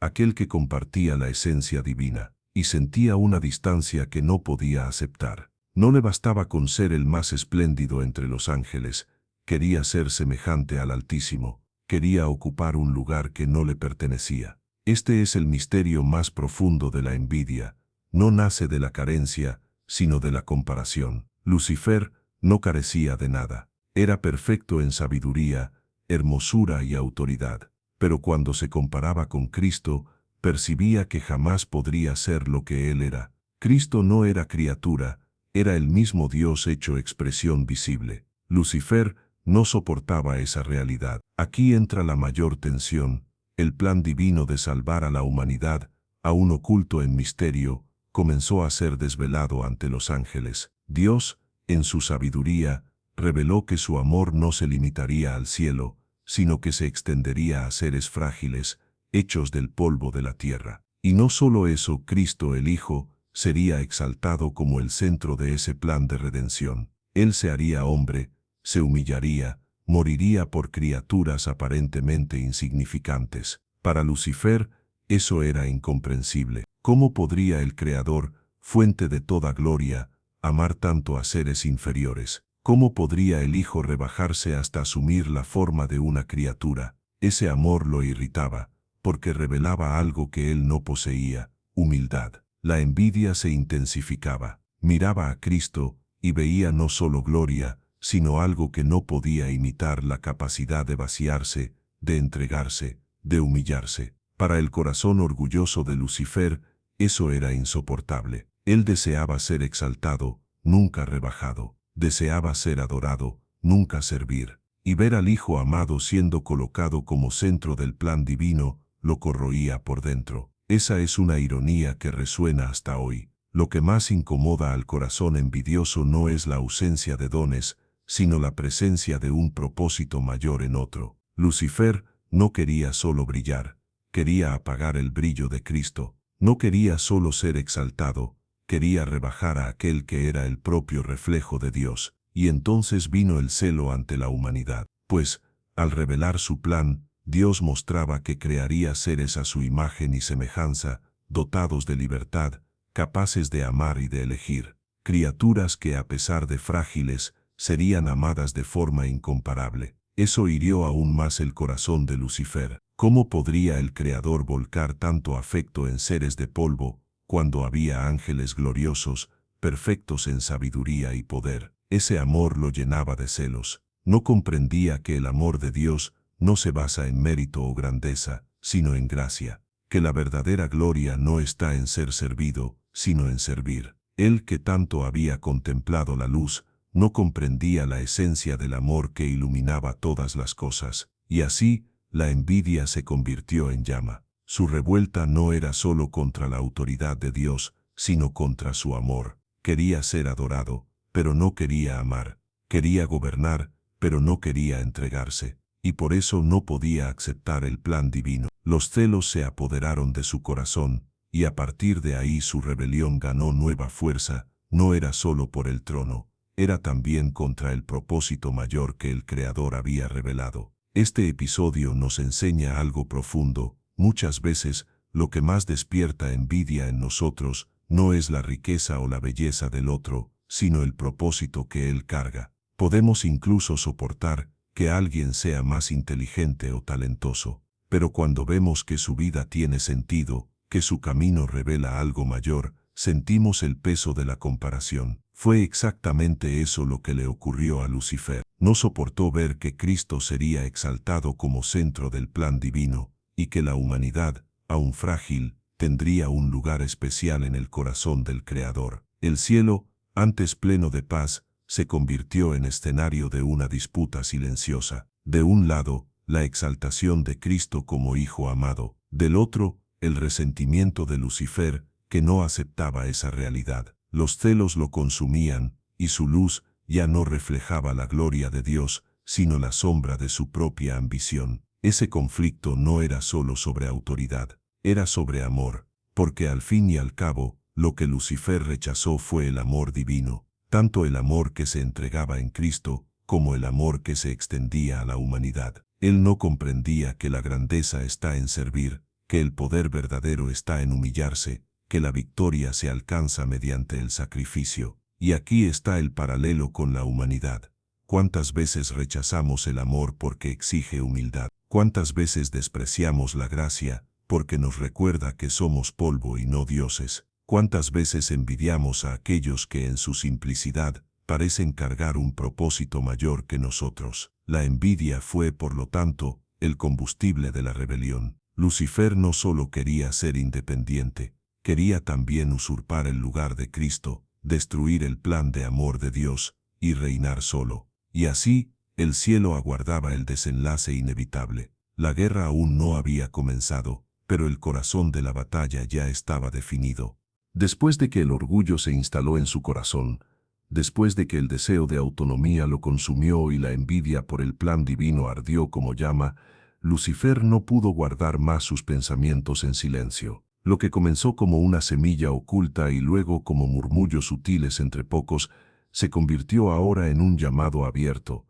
aquel que compartía la esencia divina, y sentía una distancia que no podía aceptar. No le bastaba con ser el más espléndido entre los ángeles, quería ser semejante al Altísimo, quería ocupar un lugar que no le pertenecía. Este es el misterio más profundo de la envidia. No nace de la carencia, sino de la comparación. Lucifer no carecía de nada. Era perfecto en sabiduría, hermosura y autoridad. Pero cuando se comparaba con Cristo, percibía que jamás podría ser lo que Él era. Cristo no era criatura, era el mismo Dios hecho expresión visible. Lucifer no soportaba esa realidad. Aquí entra la mayor tensión. El plan divino de salvar a la humanidad, aún oculto en misterio, comenzó a ser desvelado ante los ángeles. Dios, en su sabiduría, reveló que su amor no se limitaría al cielo, sino que se extendería a seres frágiles, hechos del polvo de la tierra. Y no solo eso, Cristo el Hijo sería exaltado como el centro de ese plan de redención. Él se haría hombre, se humillaría, moriría por criaturas aparentemente insignificantes. Para Lucifer, eso era incomprensible. ¿Cómo podría el Creador, fuente de toda gloria, amar tanto a seres inferiores? ¿Cómo podría el Hijo rebajarse hasta asumir la forma de una criatura? Ese amor lo irritaba, porque revelaba algo que él no poseía: humildad. La envidia se intensificaba. Miraba a Cristo y veía no solo gloria, sino algo que no podía imitar: la capacidad de vaciarse, de entregarse, de humillarse. Para el corazón orgulloso de Lucifer, eso era insoportable. Él deseaba ser exaltado, nunca rebajado. Deseaba ser adorado, nunca servir. Y ver al Hijo amado siendo colocado como centro del plan divino, lo corroía por dentro. Esa es una ironía que resuena hasta hoy. Lo que más incomoda al corazón envidioso no es la ausencia de dones, sino la presencia de un propósito mayor en otro. Lucifer no quería solo brillar, quería apagar el brillo de Cristo. No quería solo ser exaltado, quería rebajar a aquel que era el propio reflejo de Dios. Y entonces vino el celo ante la humanidad. Pues, al revelar su plan, Dios mostraba que crearía seres a su imagen y semejanza, dotados de libertad, capaces de amar y de elegir. Criaturas que, a pesar de frágiles, serían amadas de forma incomparable. Eso hirió aún más el corazón de Lucifer. ¿Cómo podría el Creador volcar tanto afecto en seres de polvo, cuando había ángeles gloriosos, perfectos en sabiduría y poder? Ese amor lo llenaba de celos. No comprendía que el amor de Dios no se basa en mérito o grandeza, sino en gracia, que la verdadera gloria no está en ser servido, sino en servir. Él, que tanto había contemplado la luz, no comprendía la esencia del amor que iluminaba todas las cosas, y así la envidia se convirtió en llama. Su revuelta no era solo contra la autoridad de Dios, sino contra su amor. Quería ser adorado, pero no quería amar. Quería gobernar, pero no quería entregarse. Y por eso no podía aceptar el plan divino. Los celos se apoderaron de su corazón, y a partir de ahí su rebelión ganó nueva fuerza. No era solo por el trono, era también contra el propósito mayor que el Creador había revelado. Este episodio nos enseña algo profundo. Muchas veces, lo que más despierta envidia en nosotros no es la riqueza o la belleza del otro, sino el propósito que él carga. Podemos incluso soportar que alguien sea más inteligente o talentoso, pero cuando vemos que su vida tiene sentido, que su camino revela algo mayor, sentimos el peso de la comparación. Fue exactamente eso lo que le ocurrió a Lucifer. No soportó ver que Cristo sería exaltado como centro del plan divino, y que la humanidad, aún frágil, tendría un lugar especial en el corazón del Creador. El cielo, antes pleno de paz, se convirtió en escenario de una disputa silenciosa. De un lado, la exaltación de Cristo como Hijo amado; del otro, el resentimiento de Lucifer, que no aceptaba esa realidad. Los celos lo consumían, y su luz ya no reflejaba la gloria de Dios, sino la sombra de su propia ambición. Ese conflicto no era solo sobre autoridad, era sobre amor, porque al fin y al cabo, lo que Lucifer rechazó fue el amor divino, tanto el amor que se entregaba en Cristo, como el amor que se extendía a la humanidad. Él no comprendía que la grandeza está en servir, que el poder verdadero está en humillarse, que la victoria se alcanza mediante el sacrificio. Y aquí está el paralelo con la humanidad. ¿Cuántas veces rechazamos el amor porque exige humildad? ¿Cuántas veces despreciamos la gracia porque nos recuerda que somos polvo y no dioses? ¿Cuántas veces envidiamos a aquellos que en su simplicidad parecen cargar un propósito mayor que nosotros? La envidia fue, por lo tanto, el combustible de la rebelión. Lucifer no solo quería ser independiente, quería también usurpar el lugar de Cristo, destruir el plan de amor de Dios y reinar solo. Y así, el cielo aguardaba el desenlace inevitable. La guerra aún no había comenzado, pero el corazón de la batalla ya estaba definido. Después de que el orgullo se instaló en su corazón, después de que el deseo de autonomía lo consumió y la envidia por el plan divino ardió como llama, Lucifer no pudo guardar más sus pensamientos en silencio. Lo que comenzó como una semilla oculta y luego como murmullos sutiles entre pocos, se convirtió ahora en un llamado abierto,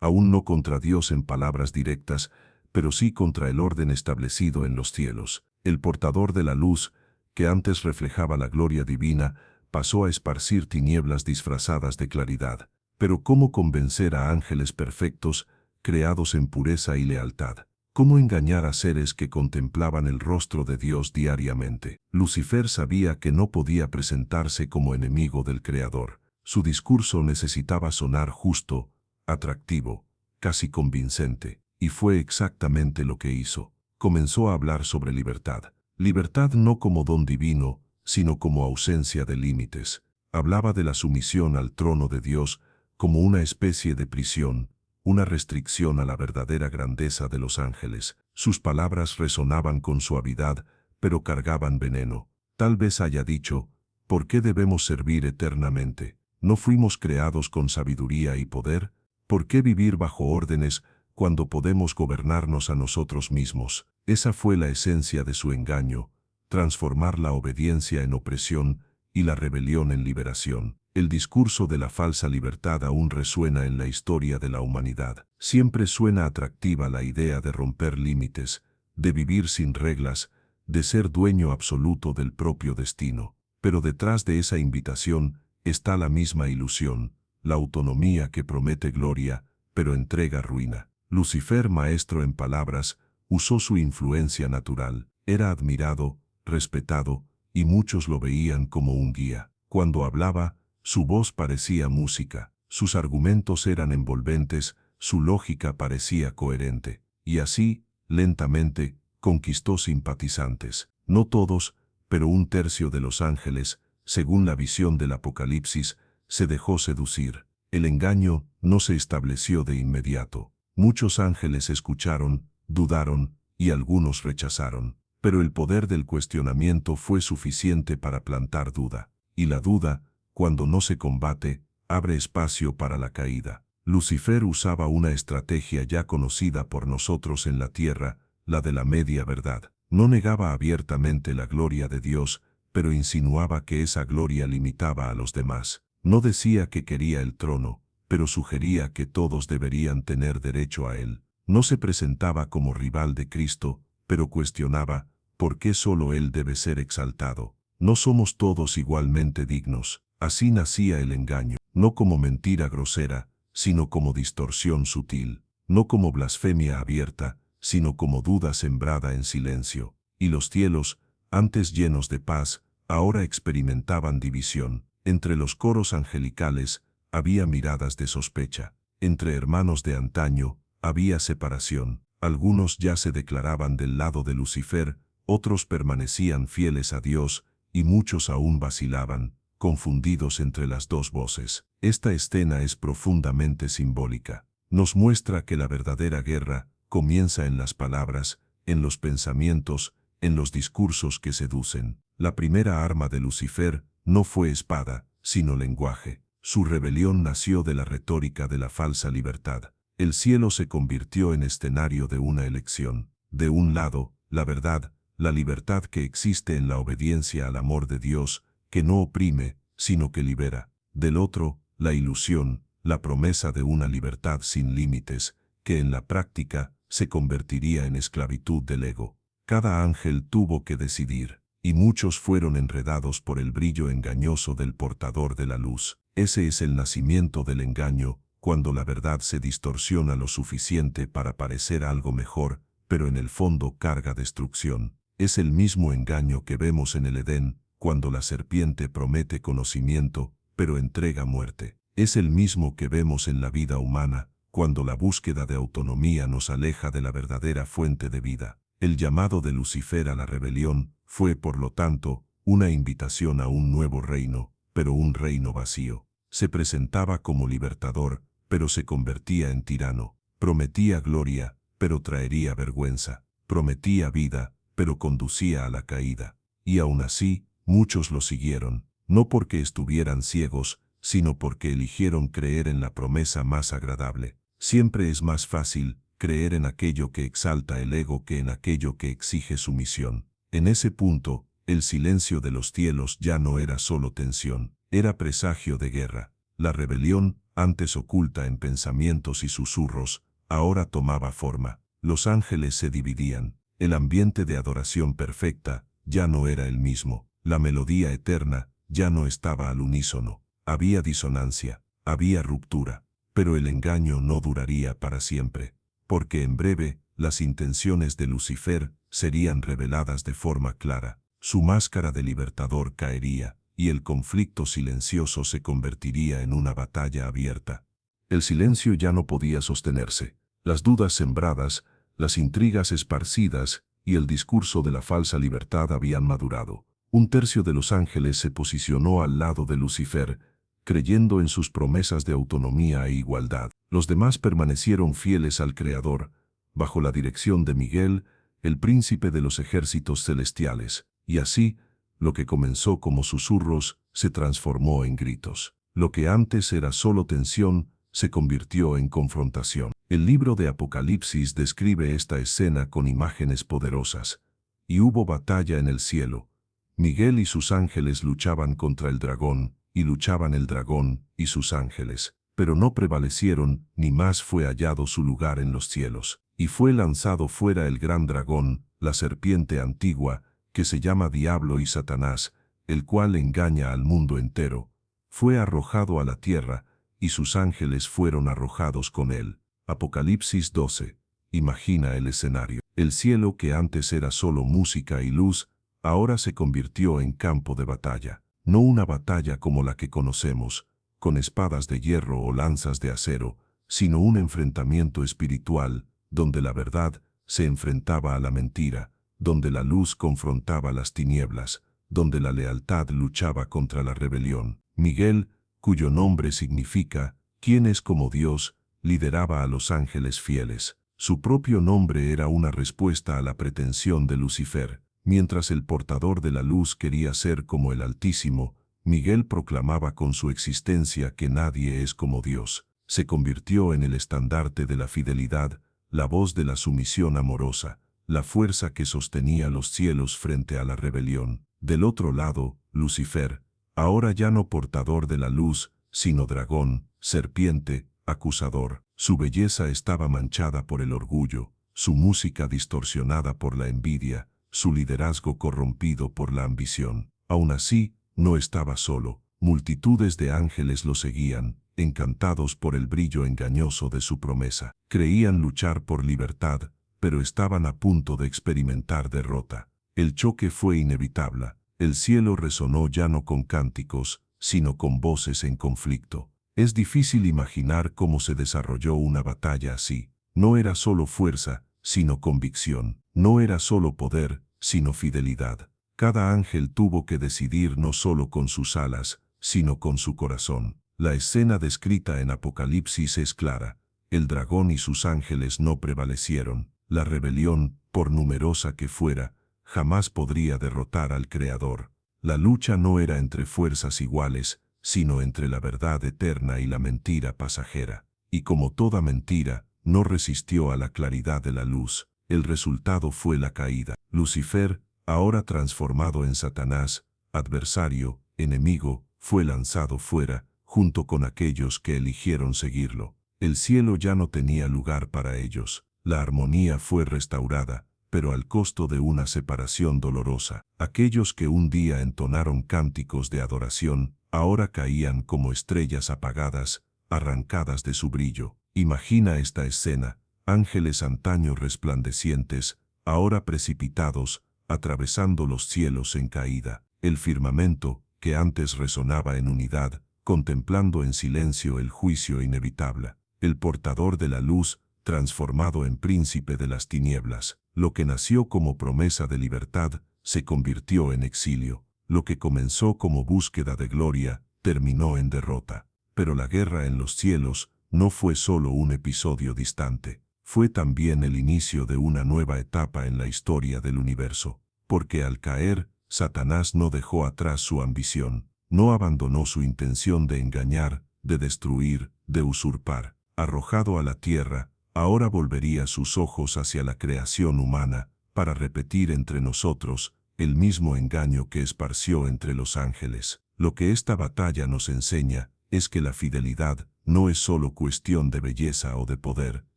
aún no contra Dios en palabras directas, pero sí contra el orden establecido en los cielos. El portador de la luz, que antes reflejaba la gloria divina, pasó a esparcir tinieblas disfrazadas de claridad. Pero ¿cómo convencer a ángeles perfectos, creados en pureza y lealtad? ¿Cómo engañar a seres que contemplaban el rostro de Dios diariamente? Lucifer sabía que no podía presentarse como enemigo del Creador. Su discurso necesitaba sonar justo, atractivo, casi convincente, y fue exactamente lo que hizo. Comenzó a hablar sobre libertad. Libertad no como don divino, sino como ausencia de límites. Hablaba de la sumisión al trono de Dios como una especie de prisión, una restricción a la verdadera grandeza de los ángeles. Sus palabras resonaban con suavidad, pero cargaban veneno. Tal vez haya dicho, ¿por qué debemos servir eternamente? ¿No fuimos creados con sabiduría y poder? ¿Por qué vivir bajo órdenes cuando podemos gobernarnos a nosotros mismos? Esa fue la esencia de su engaño, transformar la obediencia en opresión y la rebelión en liberación. El discurso de la falsa libertad aún resuena en la historia de la humanidad. Siempre suena atractiva la idea de romper límites, de vivir sin reglas, de ser dueño absoluto del propio destino. Pero detrás de esa invitación está la misma ilusión, la autonomía que promete gloria, pero entrega ruina. Lucifer, maestro en palabras, usó su influencia natural. Era admirado, respetado, y muchos lo veían como un guía. Cuando hablaba, su voz parecía música, sus argumentos eran envolventes, su lógica parecía coherente. Y así, lentamente, conquistó simpatizantes. No todos, pero un tercio de los ángeles, según la visión del Apocalipsis, se dejó seducir. El engaño no se estableció de inmediato. Muchos ángeles escucharon, dudaron, y algunos rechazaron. Pero el poder del cuestionamiento fue suficiente para plantar duda. Y la duda, cuando no se combate, abre espacio para la caída. Lucifer usaba una estrategia ya conocida por nosotros en la tierra, la de la media verdad. No negaba abiertamente la gloria de Dios, pero insinuaba que esa gloria limitaba a los demás. No decía que quería el trono, pero sugería que todos deberían tener derecho a él. No se presentaba como rival de Cristo, pero cuestionaba, ¿por qué solo él debe ser exaltado? No somos todos igualmente dignos. Así nacía el engaño, no como mentira grosera, sino como distorsión sutil, no como blasfemia abierta, sino como duda sembrada en silencio. Y los cielos, antes llenos de paz, ahora experimentaban división. Entre los coros angelicales había miradas de sospecha. Entre hermanos de antaño había separación. Algunos ya se declaraban del lado de Lucifer, otros permanecían fieles a Dios, y muchos aún vacilaban, confundidos entre las dos voces. Esta escena es profundamente simbólica. Nos muestra que la verdadera guerra comienza en las palabras, en los pensamientos, en los discursos que seducen. La primera arma de Lucifer no fue espada, sino lenguaje. Su rebelión nació de la retórica de la falsa libertad. El cielo se convirtió en escenario de una elección. De un lado, la verdad, la libertad que existe en la obediencia al amor de Dios, que no oprime, sino que libera. Del otro, la ilusión, la promesa de una libertad sin límites, que en la práctica se convertiría en esclavitud del ego. Cada ángel tuvo que decidir, y muchos fueron enredados por el brillo engañoso del portador de la luz. Ese es el nacimiento del engaño, cuando la verdad se distorsiona lo suficiente para parecer algo mejor, pero en el fondo carga destrucción. Es el mismo engaño que vemos en el Edén, cuando la serpiente promete conocimiento, pero entrega muerte. Es el mismo que vemos en la vida humana, cuando la búsqueda de autonomía nos aleja de la verdadera fuente de vida. El llamado de Lucifer a la rebelión fue, por lo tanto, una invitación a un nuevo reino, pero un reino vacío. Se presentaba como libertador, pero se convertía en tirano. Prometía gloria, pero traería vergüenza. Prometía vida, pero conducía a la caída. Y aún así, muchos lo siguieron, no porque estuvieran ciegos, sino porque eligieron creer en la promesa más agradable. Siempre es más fácil creer en aquello que exalta el ego que en aquello que exige sumisión. En ese punto, el silencio de los cielos ya no era solo tensión, era presagio de guerra. La rebelión, antes oculta en pensamientos y susurros, ahora tomaba forma. Los ángeles se dividían. El ambiente de adoración perfecta ya no era el mismo. La melodía eterna ya no estaba al unísono. Había disonancia, había ruptura. Pero el engaño no duraría para siempre, porque en breve las intenciones de Lucifer serían reveladas de forma clara. Su máscara de libertador caería, y el conflicto silencioso se convertiría en una batalla abierta. El silencio ya no podía sostenerse. Las dudas sembradas, las intrigas esparcidas y el discurso de la falsa libertad habían madurado. Un tercio de los ángeles se posicionó al lado de Lucifer, creyendo en sus promesas de autonomía e igualdad. Los demás permanecieron fieles al Creador, bajo la dirección de Miguel, el príncipe de los ejércitos celestiales, y así, lo que comenzó como susurros se transformó en gritos. Lo que antes era solo tensión se convirtió en confrontación. El libro de Apocalipsis describe esta escena con imágenes poderosas. Y hubo batalla en el cielo. Miguel y sus ángeles luchaban contra el dragón, y luchaban el dragón y sus ángeles, pero no prevalecieron, ni más fue hallado su lugar en los cielos. Y fue lanzado fuera el gran dragón, la serpiente antigua, que se llama Diablo y Satanás, el cual engaña al mundo entero. Fue arrojado a la tierra, y sus ángeles fueron arrojados con él. Apocalipsis 12. Imagina el escenario. El cielo, que antes era solo música y luz, ahora se convirtió en campo de batalla. No una batalla como la que conocemos, con espadas de hierro o lanzas de acero, sino un enfrentamiento espiritual, donde la verdad se enfrentaba a la mentira, donde la luz confrontaba las tinieblas, donde la lealtad luchaba contra la rebelión. Miguel, cuyo nombre significa «¿Quién es como Dios?», lideraba a los ángeles fieles. Su propio nombre era una respuesta a la pretensión de Lucifer. Mientras el portador de la luz quería ser como el Altísimo, Miguel proclamaba con su existencia que nadie es como Dios. Se convirtió en el estandarte de la fidelidad, la voz de la sumisión amorosa, la fuerza que sostenía los cielos frente a la rebelión. Del otro lado, Lucifer, ahora ya no portador de la luz, sino dragón, serpiente, acusador. Su belleza estaba manchada por el orgullo, su música distorsionada por la envidia, su liderazgo corrompido por la ambición. Aún así, no estaba solo. Multitudes de ángeles lo seguían, encantados por el brillo engañoso de su promesa. Creían luchar por libertad, pero estaban a punto de experimentar derrota. El choque fue inevitable. El cielo resonó ya no con cánticos, sino con voces en conflicto. Es difícil imaginar cómo se desarrolló una batalla así. No era solo fuerza, sino convicción. No era solo poder, sino fidelidad. Cada ángel tuvo que decidir no solo con sus alas, sino con su corazón. La escena descrita en Apocalipsis es clara. El dragón y sus ángeles no prevalecieron. La rebelión, por numerosa que fuera, jamás podría derrotar al Creador. La lucha no era entre fuerzas iguales, sino entre la verdad eterna y la mentira pasajera. Y como toda mentira, no resistió a la claridad de la luz. El resultado fue la caída. Lucifer, ahora transformado en Satanás, adversario, enemigo, fue lanzado fuera, junto con aquellos que eligieron seguirlo. El cielo ya no tenía lugar para ellos. La armonía fue restaurada, pero al costo de una separación dolorosa. Aquellos que un día entonaron cánticos de adoración, ahora caían como estrellas apagadas, arrancadas de su brillo. Imagina esta escena: ángeles antaño resplandecientes, ahora precipitados, atravesando los cielos en caída. El firmamento, que antes resonaba en unidad, contemplando en silencio el juicio inevitable. El portador de la luz, transformado en príncipe de las tinieblas. Lo que nació como promesa de libertad, se convirtió en exilio. Lo que comenzó como búsqueda de gloria, terminó en derrota. Pero la guerra en los cielos no fue solo un episodio distante. Fue también el inicio de una nueva etapa en la historia del universo. Porque al caer, Satanás no dejó atrás su ambición. No abandonó su intención de engañar, de destruir, de usurpar. Arrojado a la tierra, ahora volvería sus ojos hacia la creación humana, para repetir entre nosotros el mismo engaño que esparció entre los ángeles. Lo que esta batalla nos enseña es que la fidelidad no es solo cuestión de belleza o de poder,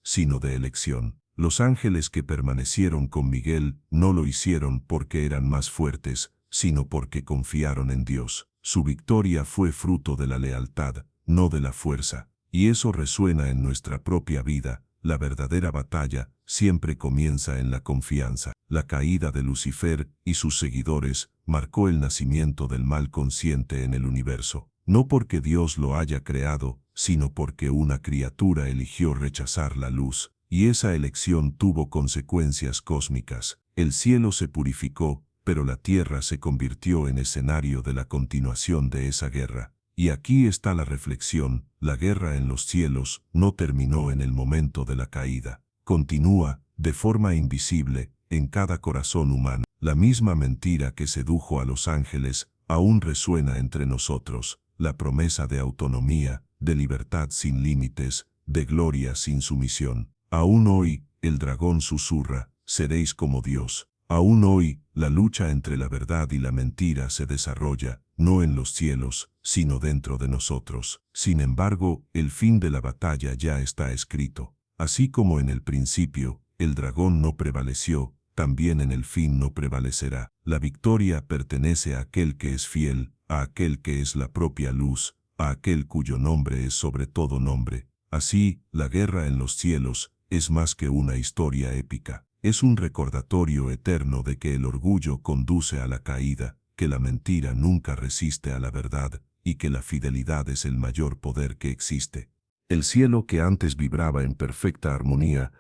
sino de elección. Los ángeles que permanecieron con Miguel no lo hicieron porque eran más fuertes, sino porque confiaron en Dios. Su victoria fue fruto de la lealtad, no de la fuerza. Y eso resuena en nuestra propia vida. La verdadera batalla siempre comienza en la confianza. La caída de Lucifer y sus seguidores marcó el nacimiento del mal consciente en el universo. No porque Dios lo haya creado, sino porque una criatura eligió rechazar la luz. Y esa elección tuvo consecuencias cósmicas. El cielo se purificó, pero la tierra se convirtió en escenario de la continuación de esa guerra. Y aquí está la reflexión: la guerra en los cielos no terminó en el momento de la caída. Continúa, de forma invisible, en cada corazón humano. La misma mentira que sedujo a los ángeles aún resuena entre nosotros. La promesa de autonomía, de libertad sin límites, de gloria sin sumisión. Aún hoy, el dragón susurra: seréis como Dios. Aún hoy, la lucha entre la verdad y la mentira se desarrolla, no en los cielos, sino dentro de nosotros. Sin embargo, el fin de la batalla ya está escrito. Así como en el principio, el dragón no prevaleció, también en el fin no prevalecerá. La victoria pertenece a aquel que es fiel, a aquel que es la propia luz, a aquel cuyo nombre es sobre todo nombre. Así, la guerra en los cielos es más que una historia épica. Es un recordatorio eterno de que el orgullo conduce a la caída, que la mentira nunca resiste a la verdad, y que la fidelidad es el mayor poder que existe. El cielo, que antes vibraba en perfecta armonía,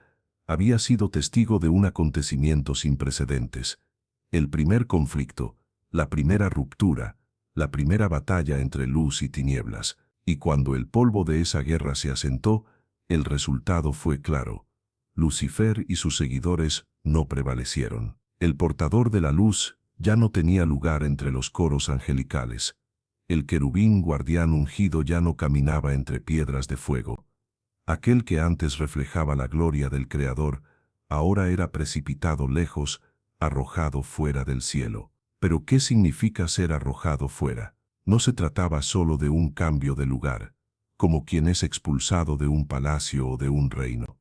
había sido testigo de un acontecimiento sin precedentes. El primer conflicto, la primera ruptura, la primera batalla entre luz y tinieblas. Y cuando el polvo de esa guerra se asentó, el resultado fue claro. Lucifer y sus seguidores no prevalecieron. El portador de la luz ya no tenía lugar entre los coros angelicales. El querubín guardián ungido ya no caminaba entre piedras de fuego. Aquel que antes reflejaba la gloria del Creador, ahora era precipitado lejos, arrojado fuera del cielo. Pero ¿qué significa ser arrojado fuera? No se trataba solo de un cambio de lugar, como quien es expulsado de un palacio o de un reino.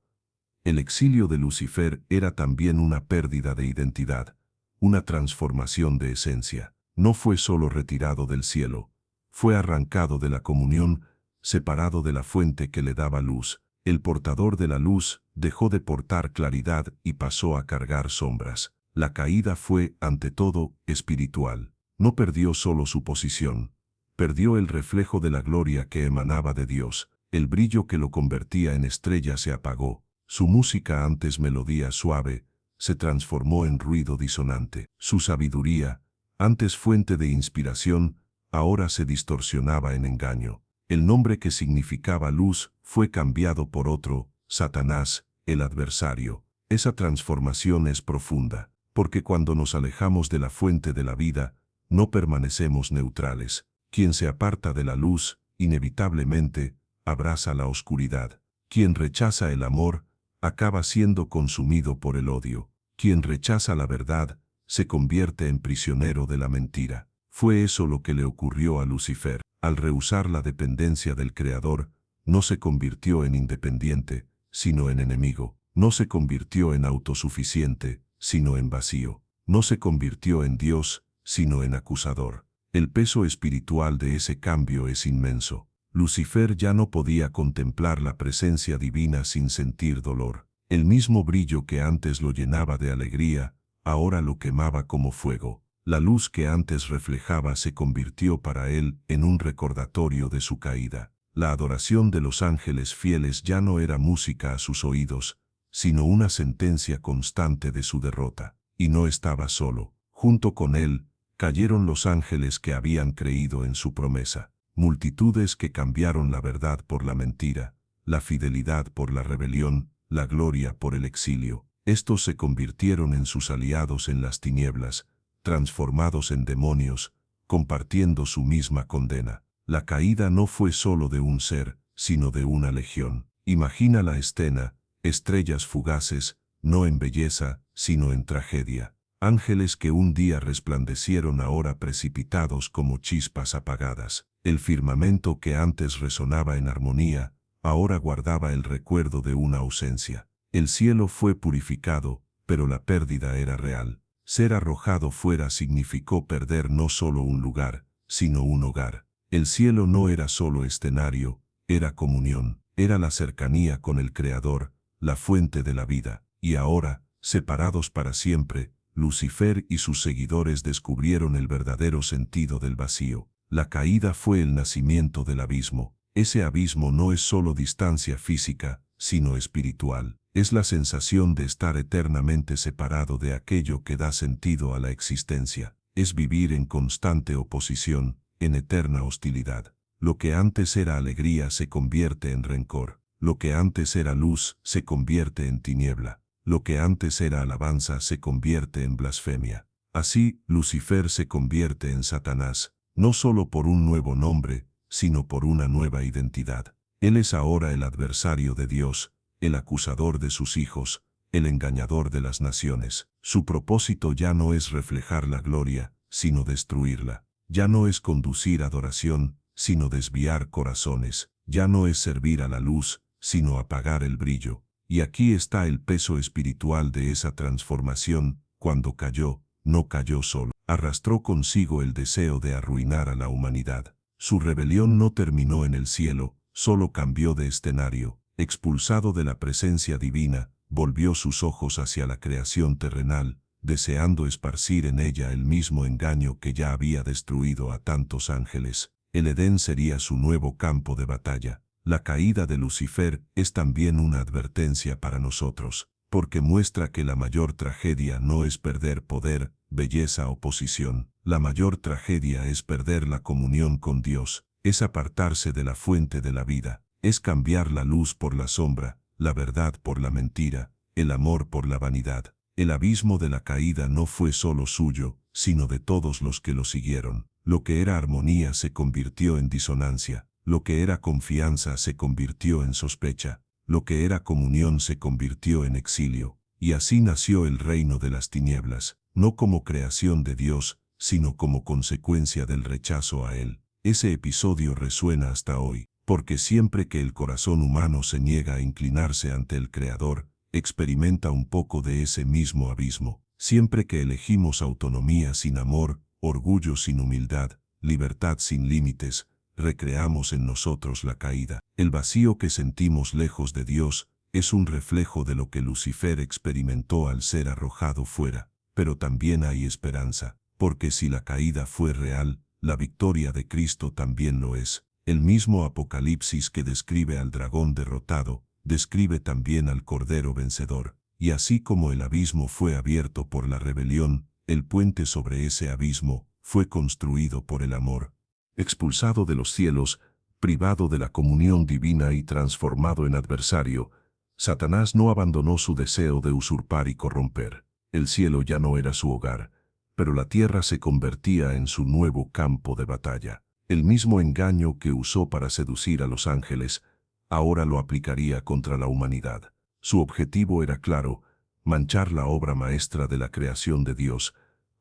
El exilio de Lucifer era también una pérdida de identidad, una transformación de esencia. No fue solo retirado del cielo, fue arrancado de la comunión, separado de la fuente que le daba luz. El portador de la luz dejó de portar claridad y pasó a cargar sombras. La caída fue, ante todo, espiritual. No perdió solo su posición, perdió el reflejo de la gloria que emanaba de Dios. El brillo que lo convertía en estrella se apagó. Su música, antes melodía suave, se transformó en ruido disonante. Su sabiduría, antes fuente de inspiración, ahora se distorsionaba en engaño. El nombre que significaba luz fue cambiado por otro, Satanás, el adversario. Esa transformación es profunda, porque cuando nos alejamos de la fuente de la vida, no permanecemos neutrales. Quien se aparta de la luz, inevitablemente, abraza la oscuridad. Quien rechaza el amor, acaba siendo consumido por el odio. Quien rechaza la verdad, se convierte en prisionero de la mentira. Fue eso lo que le ocurrió a Lucifer. Al rehusar la dependencia del Creador, no se convirtió en independiente, sino en enemigo. No se convirtió en autosuficiente, sino en vacío. No se convirtió en Dios, sino en acusador. El peso espiritual de ese cambio es inmenso. Lucifer ya no podía contemplar la presencia divina sin sentir dolor. El mismo brillo que antes lo llenaba de alegría, ahora lo quemaba como fuego. La luz que antes reflejaba se convirtió para él en un recordatorio de su caída. La adoración de los ángeles fieles ya no era música a sus oídos, sino una sentencia constante de su derrota. Y no estaba solo. Junto con él, cayeron los ángeles que habían creído en su promesa. Multitudes que cambiaron la verdad por la mentira, la fidelidad por la rebelión, la gloria por el exilio. Estos se convirtieron en sus aliados en las tinieblas, transformados en demonios, compartiendo su misma condena. La caída no fue solo de un ser, sino de una legión. Imagina la escena, estrellas fugaces, no en belleza, sino en tragedia. Ángeles que un día resplandecieron ahora precipitados como chispas apagadas. El firmamento que antes resonaba en armonía, ahora guardaba el recuerdo de una ausencia. El cielo fue purificado, pero la pérdida era real. Ser arrojado fuera significó perder no solo un lugar, sino un hogar. El cielo no era solo escenario, era comunión, era la cercanía con el Creador, la fuente de la vida. Y ahora, separados para siempre, Lucifer y sus seguidores descubrieron el verdadero sentido del vacío. La caída fue el nacimiento del abismo. Ese abismo no es solo distancia física, sino espiritual. Es la sensación de estar eternamente separado de aquello que da sentido a la existencia. Es vivir en constante oposición, en eterna hostilidad. Lo que antes era alegría se convierte en rencor. Lo que antes era luz se convierte en tiniebla. Lo que antes era alabanza se convierte en blasfemia. Así, Lucifer se convierte en Satanás, no solo por un nuevo nombre, sino por una nueva identidad. Él es ahora el adversario de Dios, el acusador de sus hijos, el engañador de las naciones. Su propósito ya no es reflejar la gloria, sino destruirla. Ya no es conducir adoración, sino desviar corazones. Ya no es servir a la luz, sino apagar el brillo. Y aquí está el peso espiritual de esa transformación. Cuando cayó, no cayó solo. Arrastró consigo el deseo de arruinar a la humanidad. Su rebelión no terminó en el cielo, solo cambió de escenario. Expulsado de la presencia divina, volvió sus ojos hacia la creación terrenal, deseando esparcir en ella el mismo engaño que ya había destruido a tantos ángeles. El Edén sería su nuevo campo de batalla. La caída de Lucifer es también una advertencia para nosotros, porque muestra que la mayor tragedia no es perder poder, belleza o posición. La mayor tragedia es perder la comunión con Dios, es apartarse de la fuente de la vida, es cambiar la luz por la sombra, la verdad por la mentira, el amor por la vanidad. El abismo de la caída no fue solo suyo, sino de todos los que lo siguieron. Lo que era armonía se convirtió en disonancia, lo que era confianza se convirtió en sospecha, lo que era comunión se convirtió en exilio. Y así nació el reino de las tinieblas, no como creación de Dios, sino como consecuencia del rechazo a Él. Ese episodio resuena hasta hoy, porque siempre que el corazón humano se niega a inclinarse ante el Creador, experimenta un poco de ese mismo abismo. Siempre que elegimos autonomía sin amor, orgullo sin humildad, libertad sin límites, recreamos en nosotros la caída. El vacío que sentimos lejos de Dios es un reflejo de lo que Lucifer experimentó al ser arrojado fuera. Pero también hay esperanza, porque si la caída fue real, la victoria de Cristo también lo es. El mismo Apocalipsis que describe al dragón derrotado, describe también al Cordero vencedor. Y así como el abismo fue abierto por la rebelión, el puente sobre ese abismo fue construido por el amor. Expulsado de los cielos, privado de la comunión divina y transformado en adversario, Satanás no abandonó su deseo de usurpar y corromper. El cielo ya no era su hogar, pero la tierra se convertía en su nuevo campo de batalla. El mismo engaño que usó para seducir a los ángeles, ahora lo aplicaría contra la humanidad. Su objetivo era claro: manchar la obra maestra de la creación de Dios,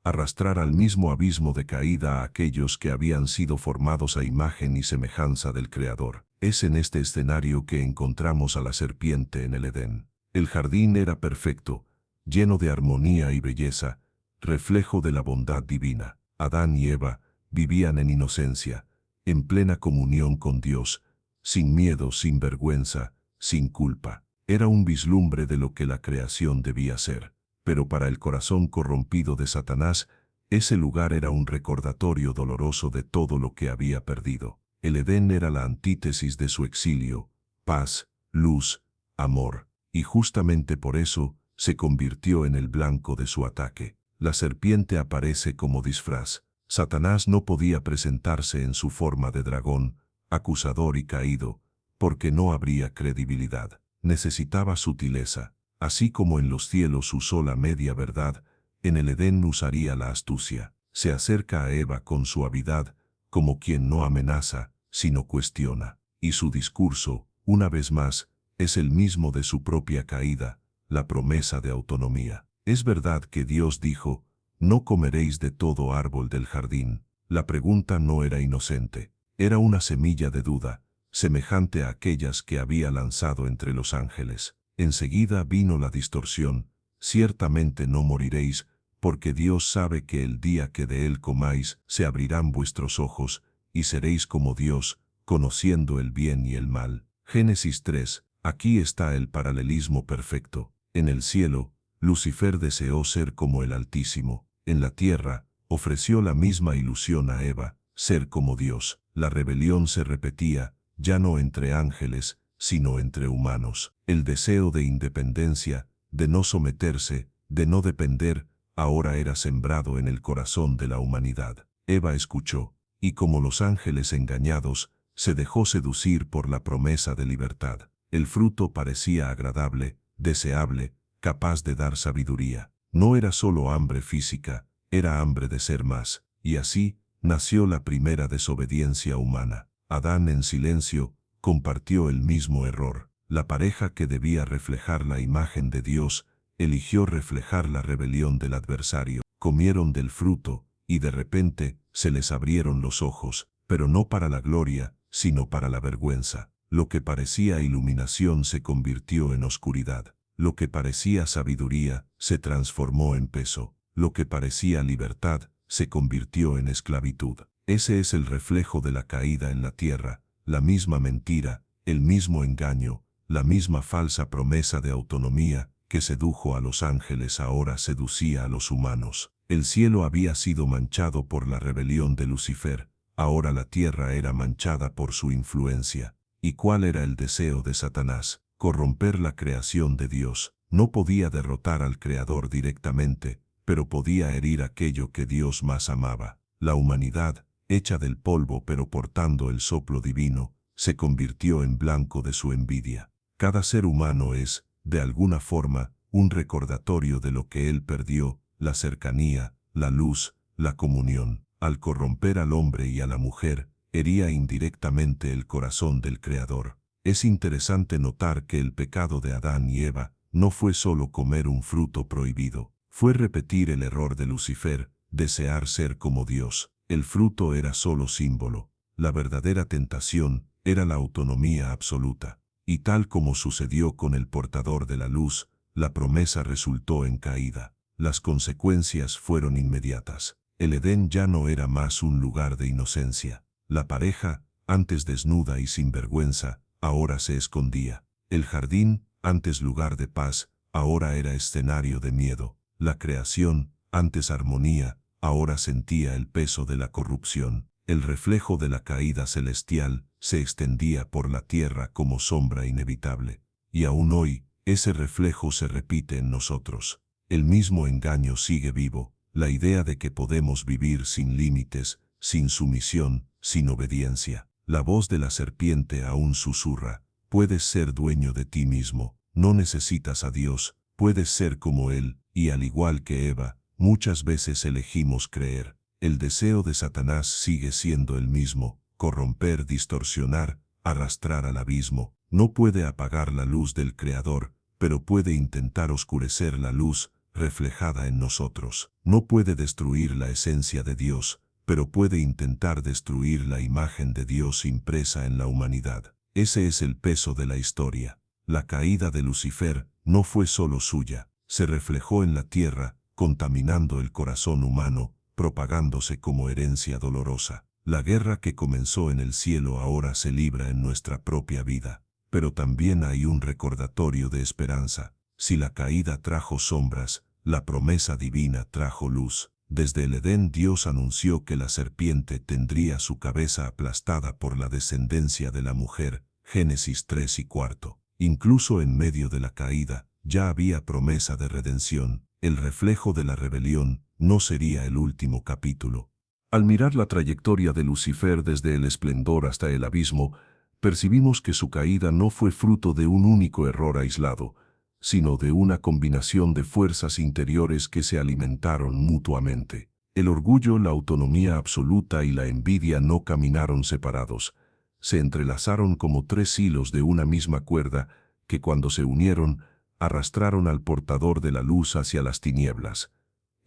arrastrar al mismo abismo de caída a aquellos que habían sido formados a imagen y semejanza del Creador. Es en este escenario que encontramos a la serpiente en el Edén. El jardín era perfecto, lleno de armonía y belleza, reflejo de la bondad divina. Adán y Eva vivían en inocencia, en plena comunión con Dios, sin miedo, sin vergüenza, sin culpa. Era un vislumbre de lo que la creación debía ser. Pero para el corazón corrompido de Satanás, ese lugar era un recordatorio doloroso de todo lo que había perdido. El Edén era la antítesis de su exilio, paz, luz, amor, y justamente por eso se convirtió en el blanco de su ataque. La serpiente aparece como disfraz. Satanás no podía presentarse en su forma de dragón, acusador y caído, porque no habría credibilidad. Necesitaba sutileza. Así como en los cielos usó la media verdad, en el Edén usaría la astucia. Se acerca a Eva con suavidad, como quien no amenaza, sino cuestiona. Y su discurso, una vez más, es el mismo de su propia caída, la promesa de autonomía. Es verdad que Dios dijo, no comeréis de todo árbol del jardín. La pregunta no era inocente, era una semilla de duda, semejante a aquellas que había lanzado entre los ángeles. Enseguida vino la distorsión, ciertamente no moriréis, porque Dios sabe que el día que de él comáis se abrirán vuestros ojos, y seréis como Dios, conociendo el bien y el mal. Génesis 3, aquí está el paralelismo perfecto. En el cielo, Lucifer deseó ser como el Altísimo. En la tierra, ofreció la misma ilusión a Eva, ser como Dios. La rebelión se repetía, ya no entre ángeles, sino entre humanos. El deseo de independencia, de no someterse, de no depender, ahora era sembrado en el corazón de la humanidad. Eva escuchó, y como los ángeles engañados, se dejó seducir por la promesa de libertad. El fruto parecía agradable, deseable, capaz de dar sabiduría. No era solo hambre física, era hambre de ser más, y así nació la primera desobediencia humana. Adán en silencio compartió el mismo error. La pareja que debía reflejar la imagen de Dios, eligió reflejar la rebelión del adversario. Comieron del fruto, y de repente se les abrieron los ojos, pero no para la gloria, sino para la vergüenza. Lo que parecía iluminación se convirtió en oscuridad. Lo que parecía sabiduría se transformó en peso. Lo que parecía libertad se convirtió en esclavitud. Ese es el reflejo de la caída en la tierra, la misma mentira, el mismo engaño, la misma falsa promesa de autonomía que sedujo a los ángeles ahora seducía a los humanos. El cielo había sido manchado por la rebelión de Lucifer, ahora la tierra era manchada por su influencia. ¿Y cuál era el deseo de Satanás? Corromper la creación de Dios. No podía derrotar al Creador directamente, pero podía herir aquello que Dios más amaba. La humanidad, hecha del polvo pero portando el soplo divino, se convirtió en blanco de su envidia. Cada ser humano es, de alguna forma, un recordatorio de lo que él perdió, la cercanía, la luz, la comunión. Al corromper al hombre y a la mujer, hería indirectamente el corazón del Creador. Es interesante notar que el pecado de Adán y Eva no fue solo comer un fruto prohibido, fue repetir el error de Lucifer, desear ser como Dios. El fruto era solo símbolo. La verdadera tentación era la autonomía absoluta. Y tal como sucedió con el portador de la luz, la promesa resultó en caída. Las consecuencias fueron inmediatas. El Edén ya no era más un lugar de inocencia. La pareja, antes desnuda y sin vergüenza, ahora se escondía. El jardín, antes lugar de paz, ahora era escenario de miedo. La creación, antes armonía, ahora sentía el peso de la corrupción. El reflejo de la caída celestial se extendía por la tierra como sombra inevitable. Y aún hoy, ese reflejo se repite en nosotros. El mismo engaño sigue vivo, la idea de que podemos vivir sin límites, sin sumisión, sin obediencia. La voz de la serpiente aún susurra, puedes ser dueño de ti mismo, no necesitas a Dios, puedes ser como Él, y al igual que Eva, muchas veces elegimos creer. El deseo de Satanás sigue siendo el mismo, corromper, distorsionar, arrastrar al abismo. No puede apagar la luz del Creador, pero puede intentar oscurecer la luz, reflejada en nosotros. No puede destruir la esencia de Dios, pero puede intentar destruir la imagen de Dios impresa en la humanidad. Ese es el peso de la historia. La caída de Lucifer no fue solo suya, se reflejó en la tierra, contaminando el corazón humano, propagándose como herencia dolorosa. La guerra que comenzó en el cielo ahora se libra en nuestra propia vida. Pero también hay un recordatorio de esperanza. Si la caída trajo sombras, la promesa divina trajo luz. Desde el Edén Dios anunció que la serpiente tendría su cabeza aplastada por la descendencia de la mujer, Génesis 3 y 4. Incluso en medio de la caída, ya había promesa de redención. El reflejo de la rebelión no sería el último capítulo. Al mirar la trayectoria de Lucifer desde el esplendor hasta el abismo, percibimos que su caída no fue fruto de un único error aislado, sino de una combinación de fuerzas interiores que se alimentaron mutuamente. El orgullo, la autonomía absoluta y la envidia no caminaron separados. Se entrelazaron como tres hilos de una misma cuerda que cuando se unieron, arrastraron al portador de la luz hacia las tinieblas.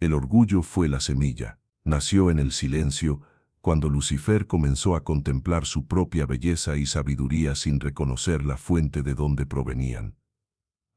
El orgullo fue la semilla. Nació en el silencio, cuando Lucifer comenzó a contemplar su propia belleza y sabiduría sin reconocer la fuente de donde provenían.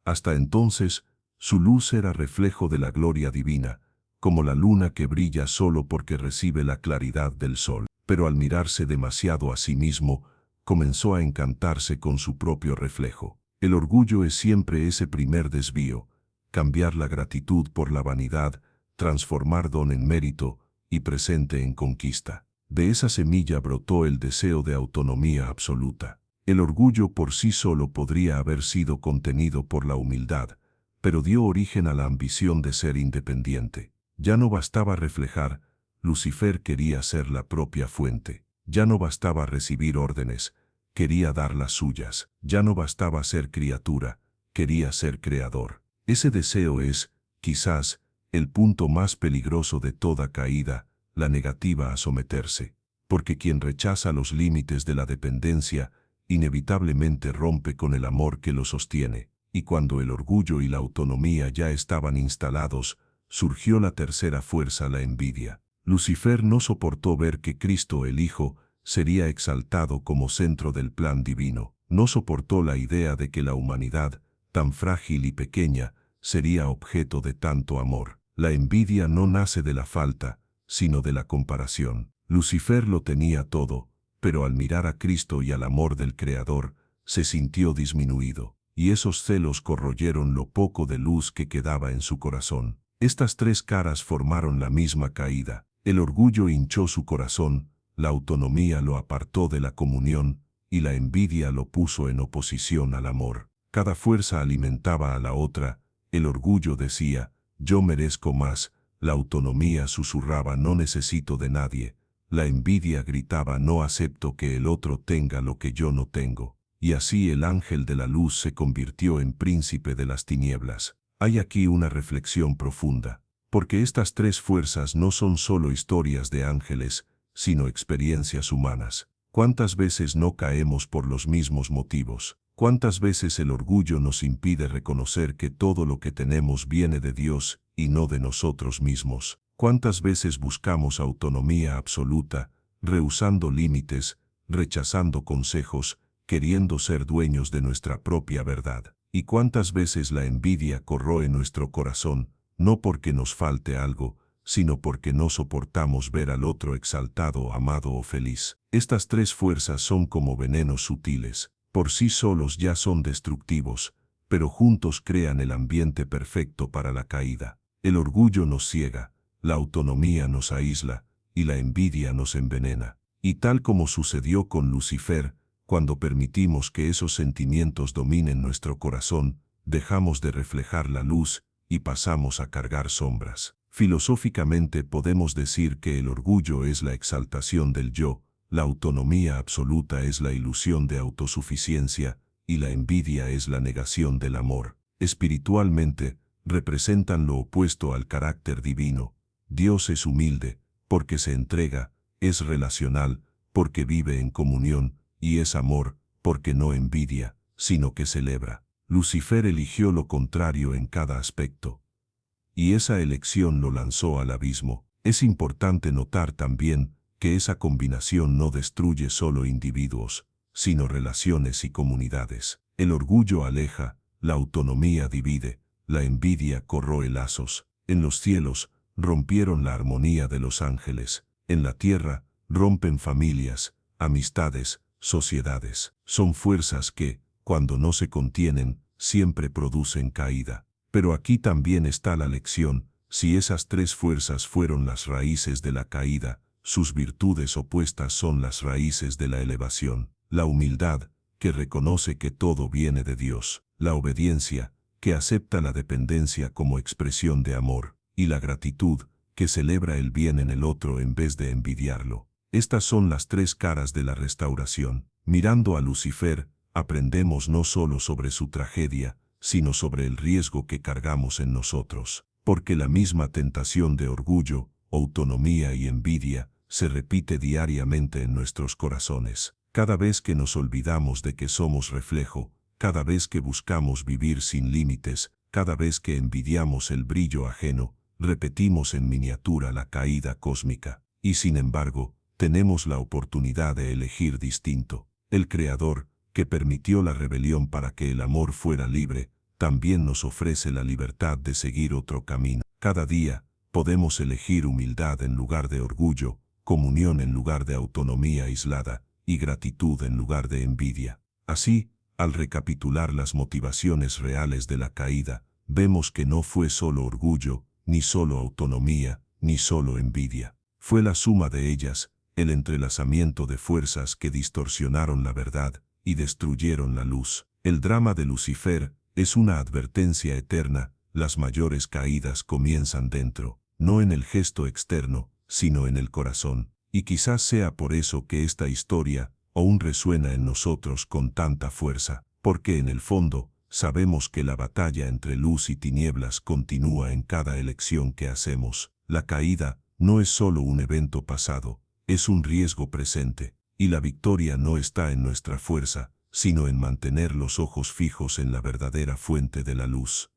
Hasta entonces, su luz era reflejo de la gloria divina, como la luna que brilla solo porque recibe la claridad del sol. Pero al mirarse demasiado a sí mismo, comenzó a encantarse con su propio reflejo. El orgullo es siempre ese primer desvío, cambiar la gratitud por la vanidad, transformar don en mérito y presente en conquista. De esa semilla brotó el deseo de autonomía absoluta. El orgullo por sí solo podría haber sido contenido por la humildad, pero dio origen a la ambición de ser independiente. Ya no bastaba reflejar, Lucifer quería ser la propia fuente. Ya no bastaba recibir órdenes, quería dar las suyas. Ya no bastaba ser criatura, quería ser creador. Ese deseo es, quizás, el punto más peligroso de toda caída, la negativa a someterse. Porque quien rechaza los límites de la dependencia, inevitablemente rompe con el amor que lo sostiene. Y cuando el orgullo y la autonomía ya estaban instalados, surgió la tercera fuerza, la envidia. Lucifer no soportó ver que Cristo el Hijo sería exaltado como centro del plan divino. No soportó la idea de que la humanidad, tan frágil y pequeña, sería objeto de tanto amor. La envidia no nace de la falta, sino de la comparación. Lucifer lo tenía todo, pero al mirar a Cristo y al amor del Creador, se sintió disminuido, y esos celos corroyeron lo poco de luz que quedaba en su corazón. Estas tres caras formaron la misma caída. El orgullo hinchó su corazón, la autonomía lo apartó de la comunión, y la envidia lo puso en oposición al amor. Cada fuerza alimentaba a la otra. El orgullo decía, yo merezco más, la autonomía susurraba, no necesito de nadie. La envidia gritaba, no acepto que el otro tenga lo que yo no tengo. Y así el ángel de la luz se convirtió en príncipe de las tinieblas. Hay aquí una reflexión profunda, porque estas tres fuerzas no son solo historias de ángeles, sino experiencias humanas. ¿Cuántas veces no caemos por los mismos motivos? ¿Cuántas veces el orgullo nos impide reconocer que todo lo que tenemos viene de Dios y no de nosotros mismos? ¿Cuántas veces buscamos autonomía absoluta, rehusando límites, rechazando consejos, queriendo ser dueños de nuestra propia verdad? ¿Y cuántas veces la envidia corroe nuestro corazón, no porque nos falte algo, sino porque no soportamos ver al otro exaltado, amado o feliz? Estas tres fuerzas son como venenos sutiles. Por sí solos ya son destructivos, pero juntos crean el ambiente perfecto para la caída. El orgullo nos ciega, la autonomía nos aísla, y la envidia nos envenena. Y tal como sucedió con Lucifer, cuando permitimos que esos sentimientos dominen nuestro corazón, dejamos de reflejar la luz y pasamos a cargar sombras. Filosóficamente podemos decir que el orgullo es la exaltación del yo, la autonomía absoluta es la ilusión de autosuficiencia y la envidia es la negación del amor. Espiritualmente, representan lo opuesto al carácter divino. Dios es humilde, porque se entrega, es relacional, porque vive en comunión, y es amor, porque no envidia, sino que celebra. Lucifer eligió lo contrario en cada aspecto. y esa elección lo lanzó al abismo. Es importante notar también que esa combinación no destruye solo individuos, sino relaciones y comunidades. El orgullo aleja, la autonomía divide, la envidia corroe lazos. En los cielos, rompieron la armonía de los ángeles. En la tierra, rompen familias, amistades, sociedades. Son fuerzas que, cuando no se contienen, siempre producen caída. Pero aquí también está la lección: si esas tres fuerzas fueron las raíces de la caída, sus virtudes opuestas son las raíces de la elevación. La humildad, que reconoce que todo viene de Dios. La obediencia, que acepta la dependencia como expresión de amor. Y la gratitud, que celebra el bien en el otro en vez de envidiarlo. Estas son las tres caras de la restauración. Mirando a Lucifer, aprendemos no solo sobre su tragedia, sino sobre el riesgo que cargamos en nosotros. Porque la misma tentación de orgullo, autonomía y envidia se repite diariamente en nuestros corazones. Cada vez que nos olvidamos de que somos reflejo, cada vez que buscamos vivir sin límites, cada vez que envidiamos el brillo ajeno, repetimos en miniatura la caída cósmica. Y sin embargo, tenemos la oportunidad de elegir distinto. El Creador, que permitió la rebelión para que el amor fuera libre, también nos ofrece la libertad de seguir otro camino. Cada día, podemos elegir humildad en lugar de orgullo, comunión en lugar de autonomía aislada, y gratitud en lugar de envidia. Así, al recapitular las motivaciones reales de la caída, vemos que no fue solo orgullo, ni solo autonomía, ni solo envidia. Fue la suma de ellas, el entrelazamiento de fuerzas que distorsionaron la verdad y destruyeron la luz. El drama de Lucifer es una advertencia eterna: las mayores caídas comienzan dentro, no en el gesto externo, sino en el corazón. Y quizás sea por eso que esta historia aún resuena en nosotros con tanta fuerza, porque en el fondo sabemos que la batalla entre luz y tinieblas continúa en cada elección que hacemos. La caída no es solo un evento pasado, es un riesgo presente, y la victoria no está en nuestra fuerza, sino en mantener los ojos fijos en la verdadera fuente de la luz.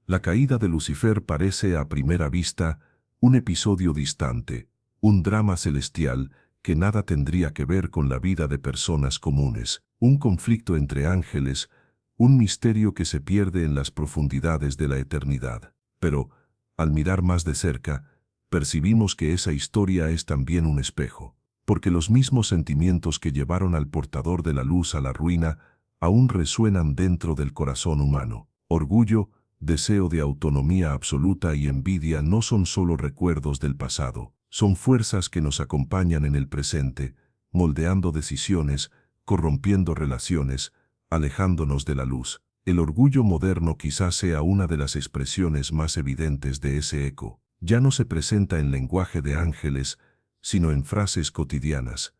La caída de Lucifer parece a primera vista un episodio distante, un drama celestial que nada tendría que ver con la vida de personas comunes, un conflicto entre ángeles, un misterio que se pierde en las profundidades de la eternidad. Pero, al mirar más de cerca, percibimos que esa historia es también un espejo, porque los mismos sentimientos que llevaron al portador de la luz a la ruina aún resuenan dentro del corazón humano. Orgullo, deseo de autonomía absoluta y envidia no son solo recuerdos del pasado, son fuerzas que nos acompañan en el presente, moldeando decisiones, corrompiendo relaciones, alejándonos de la luz. El orgullo moderno quizás sea una de las expresiones más evidentes de ese eco. Ya no se presenta en lenguaje de ángeles, sino en frases cotidianas.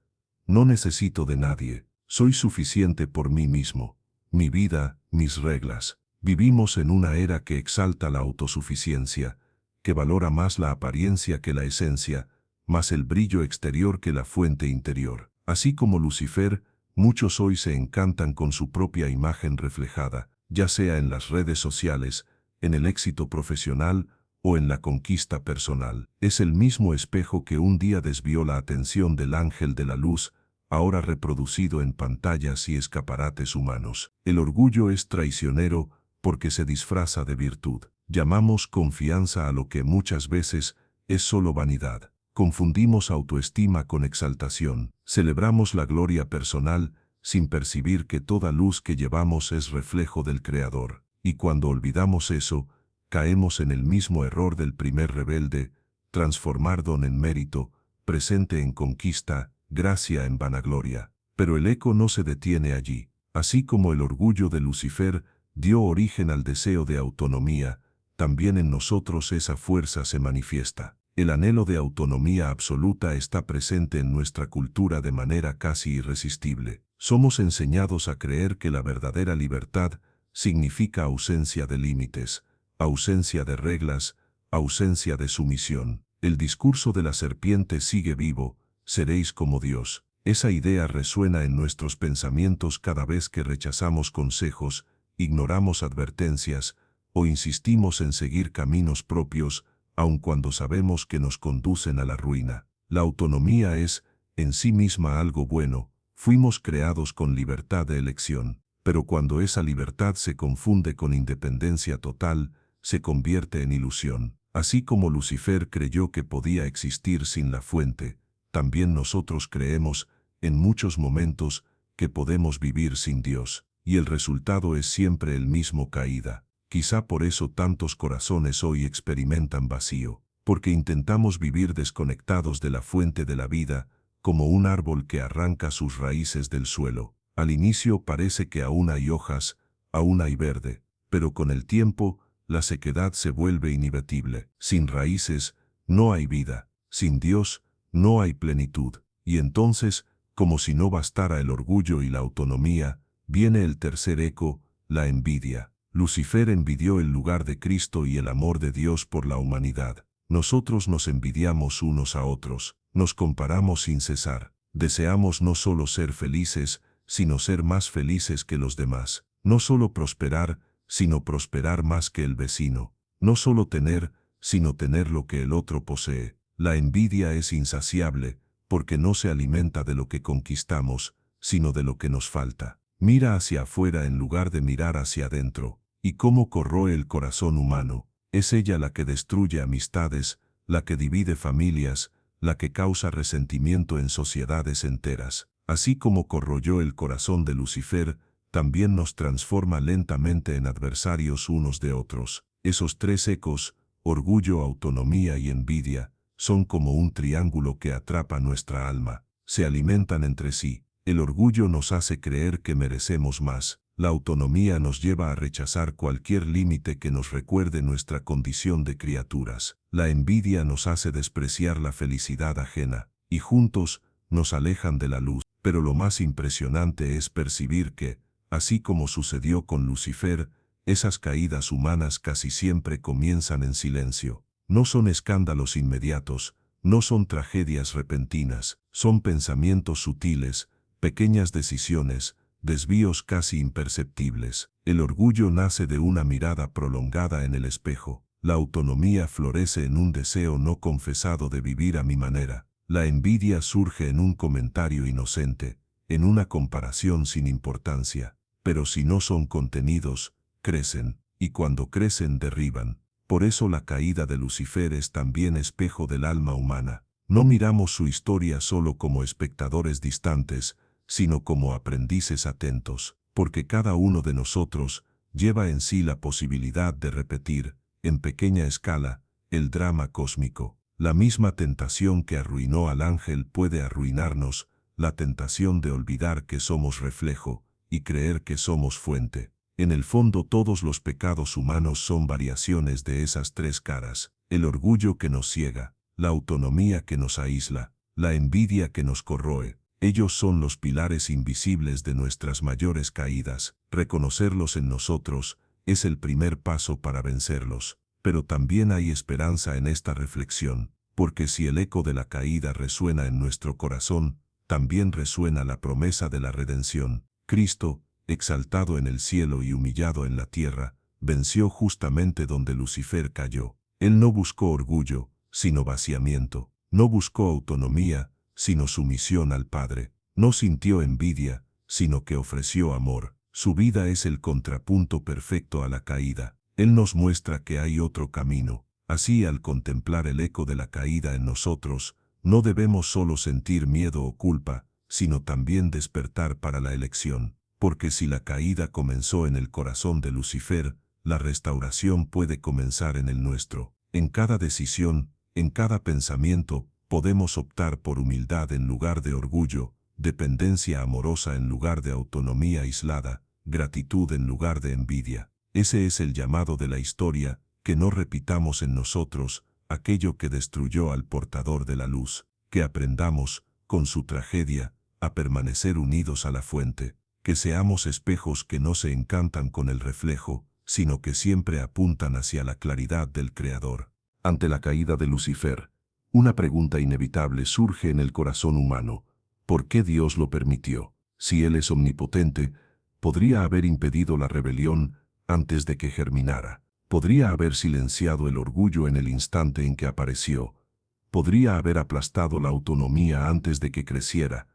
No necesito de nadie, soy suficiente por mí mismo. Mi vida, mis reglas. Vivimos en una era que exalta la autosuficiencia, que valora más la apariencia que la esencia, más el brillo exterior que la fuente interior. Así como Lucifer, muchos hoy se encantan con su propia imagen reflejada, ya sea en las redes sociales, en el éxito profesional o en la conquista personal. Es el mismo espejo que un día desvió la atención del ángel de la luz, ahora reproducido en pantallas y escaparates humanos. El orgullo es traicionero porque se disfraza de virtud. Llamamos confianza a lo que muchas veces es solo vanidad. Confundimos autoestima con exaltación. Celebramos la gloria personal sin percibir que toda luz que llevamos es reflejo del Creador. Y cuando olvidamos eso, caemos en el mismo error del primer rebelde: transformar don en mérito, presente en conquista, gracia en vanagloria. Pero el eco no se detiene allí. Así como el orgullo de Lucifer dio origen al deseo de autonomía, también en nosotros esa fuerza se manifiesta. El anhelo de autonomía absoluta está presente en nuestra cultura de manera casi irresistible. Somos enseñados a creer que la verdadera libertad significa ausencia de límites, ausencia de reglas, ausencia de sumisión. El discurso de la serpiente sigue vivo: seréis como Dios. Esa idea resuena en nuestros pensamientos cada vez que rechazamos consejos, ignoramos advertencias o insistimos en seguir caminos propios, aun cuando sabemos que nos conducen a la ruina. La autonomía es, en sí misma, algo bueno. Fuimos creados con libertad de elección, pero cuando esa libertad se confunde con independencia total, se convierte en ilusión. Así como Lucifer creyó que podía existir sin la fuente, también nosotros creemos, en muchos momentos, que podemos vivir sin Dios, y el resultado es siempre el mismo: caída. Quizá por eso tantos corazones hoy experimentan vacío, porque intentamos vivir desconectados de la fuente de la vida, como un árbol que arranca sus raíces del suelo. Al inicio parece que aún hay hojas, aún hay verde, pero con el tiempo, la sequedad se vuelve inevitable. Sin raíces, no hay vida. Sin Dios, no hay plenitud. Y entonces, como si no bastara el orgullo y la autonomía, viene el tercer eco, la envidia. Lucifer envidió el lugar de Cristo y el amor de Dios por la humanidad. Nosotros nos envidiamos unos a otros, nos comparamos sin cesar. Deseamos no solo ser felices, sino ser más felices que los demás. No solo prosperar, sino prosperar más que el vecino. No solo tener, sino tener lo que el otro posee. La envidia es insaciable, porque no se alimenta de lo que conquistamos, sino de lo que nos falta. Mira hacia afuera en lugar de mirar hacia adentro. ¿Y cómo corroe el corazón humano? Es ella la que destruye amistades, la que divide familias, la que causa resentimiento en sociedades enteras. Así como corroyó el corazón de Lucifer, también nos transforma lentamente en adversarios unos de otros. Esos tres ecos, orgullo, autonomía y envidia, son como un triángulo que atrapa nuestra alma. Se alimentan entre sí. El orgullo nos hace creer que merecemos más. La autonomía nos lleva a rechazar cualquier límite que nos recuerde nuestra condición de criaturas. La envidia nos hace despreciar la felicidad ajena, y juntos nos alejan de la luz. Pero lo más impresionante es percibir que, así como sucedió con Lucifer, esas caídas humanas casi siempre comienzan en silencio. No son escándalos inmediatos, no son tragedias repentinas, son pensamientos sutiles, pequeñas decisiones, desvíos casi imperceptibles. El orgullo nace de una mirada prolongada en el espejo. La autonomía florece en un deseo no confesado de vivir a mi manera. La envidia surge en un comentario inocente, en una comparación sin importancia. Pero si no son contenidos, crecen, y cuando crecen derriban. Por eso la caída de Lucifer es también espejo del alma humana. No miramos su historia solo como espectadores distantes, sino como aprendices atentos, porque cada uno de nosotros lleva en sí la posibilidad de repetir, en pequeña escala, el drama cósmico. La misma tentación que arruinó al ángel puede arruinarnos, la tentación de olvidar que somos reflejo y creer que somos fuente. En el fondo todos los pecados humanos son variaciones de esas tres caras: el orgullo que nos ciega, la autonomía que nos aísla, la envidia que nos corroe. Ellos son los pilares invisibles de nuestras mayores caídas. Reconocerlos en nosotros es el primer paso para vencerlos. Pero también hay esperanza en esta reflexión, porque si el eco de la caída resuena en nuestro corazón, también resuena la promesa de la redención. Cristo, exaltado en el cielo y humillado en la tierra, venció justamente donde Lucifer cayó. Él no buscó orgullo, sino vaciamiento. No buscó autonomía, sino sumisión al Padre. No sintió envidia, sino que ofreció amor. Su vida es el contrapunto perfecto a la caída. Él nos muestra que hay otro camino. Así, al contemplar el eco de la caída en nosotros, no debemos solo sentir miedo o culpa, sino también despertar para la elección. Porque si la caída comenzó en el corazón de Lucifer, la restauración puede comenzar en el nuestro. En cada decisión, en cada pensamiento, podemos optar por humildad en lugar de orgullo, dependencia amorosa en lugar de autonomía aislada, gratitud en lugar de envidia. Ese es el llamado de la historia, que no repitamos en nosotros aquello que destruyó al portador de la luz, que aprendamos, con su tragedia, a permanecer unidos a la fuente, que seamos espejos que no se encantan con el reflejo, sino que siempre apuntan hacia la claridad del Creador. Ante la caída de Lucifer, una pregunta inevitable surge en el corazón humano: ¿por qué Dios lo permitió? Si Él es omnipotente, podría haber impedido la rebelión antes de que germinara. Podría haber silenciado el orgullo en el instante en que apareció. Podría haber aplastado la autonomía antes de que creciera.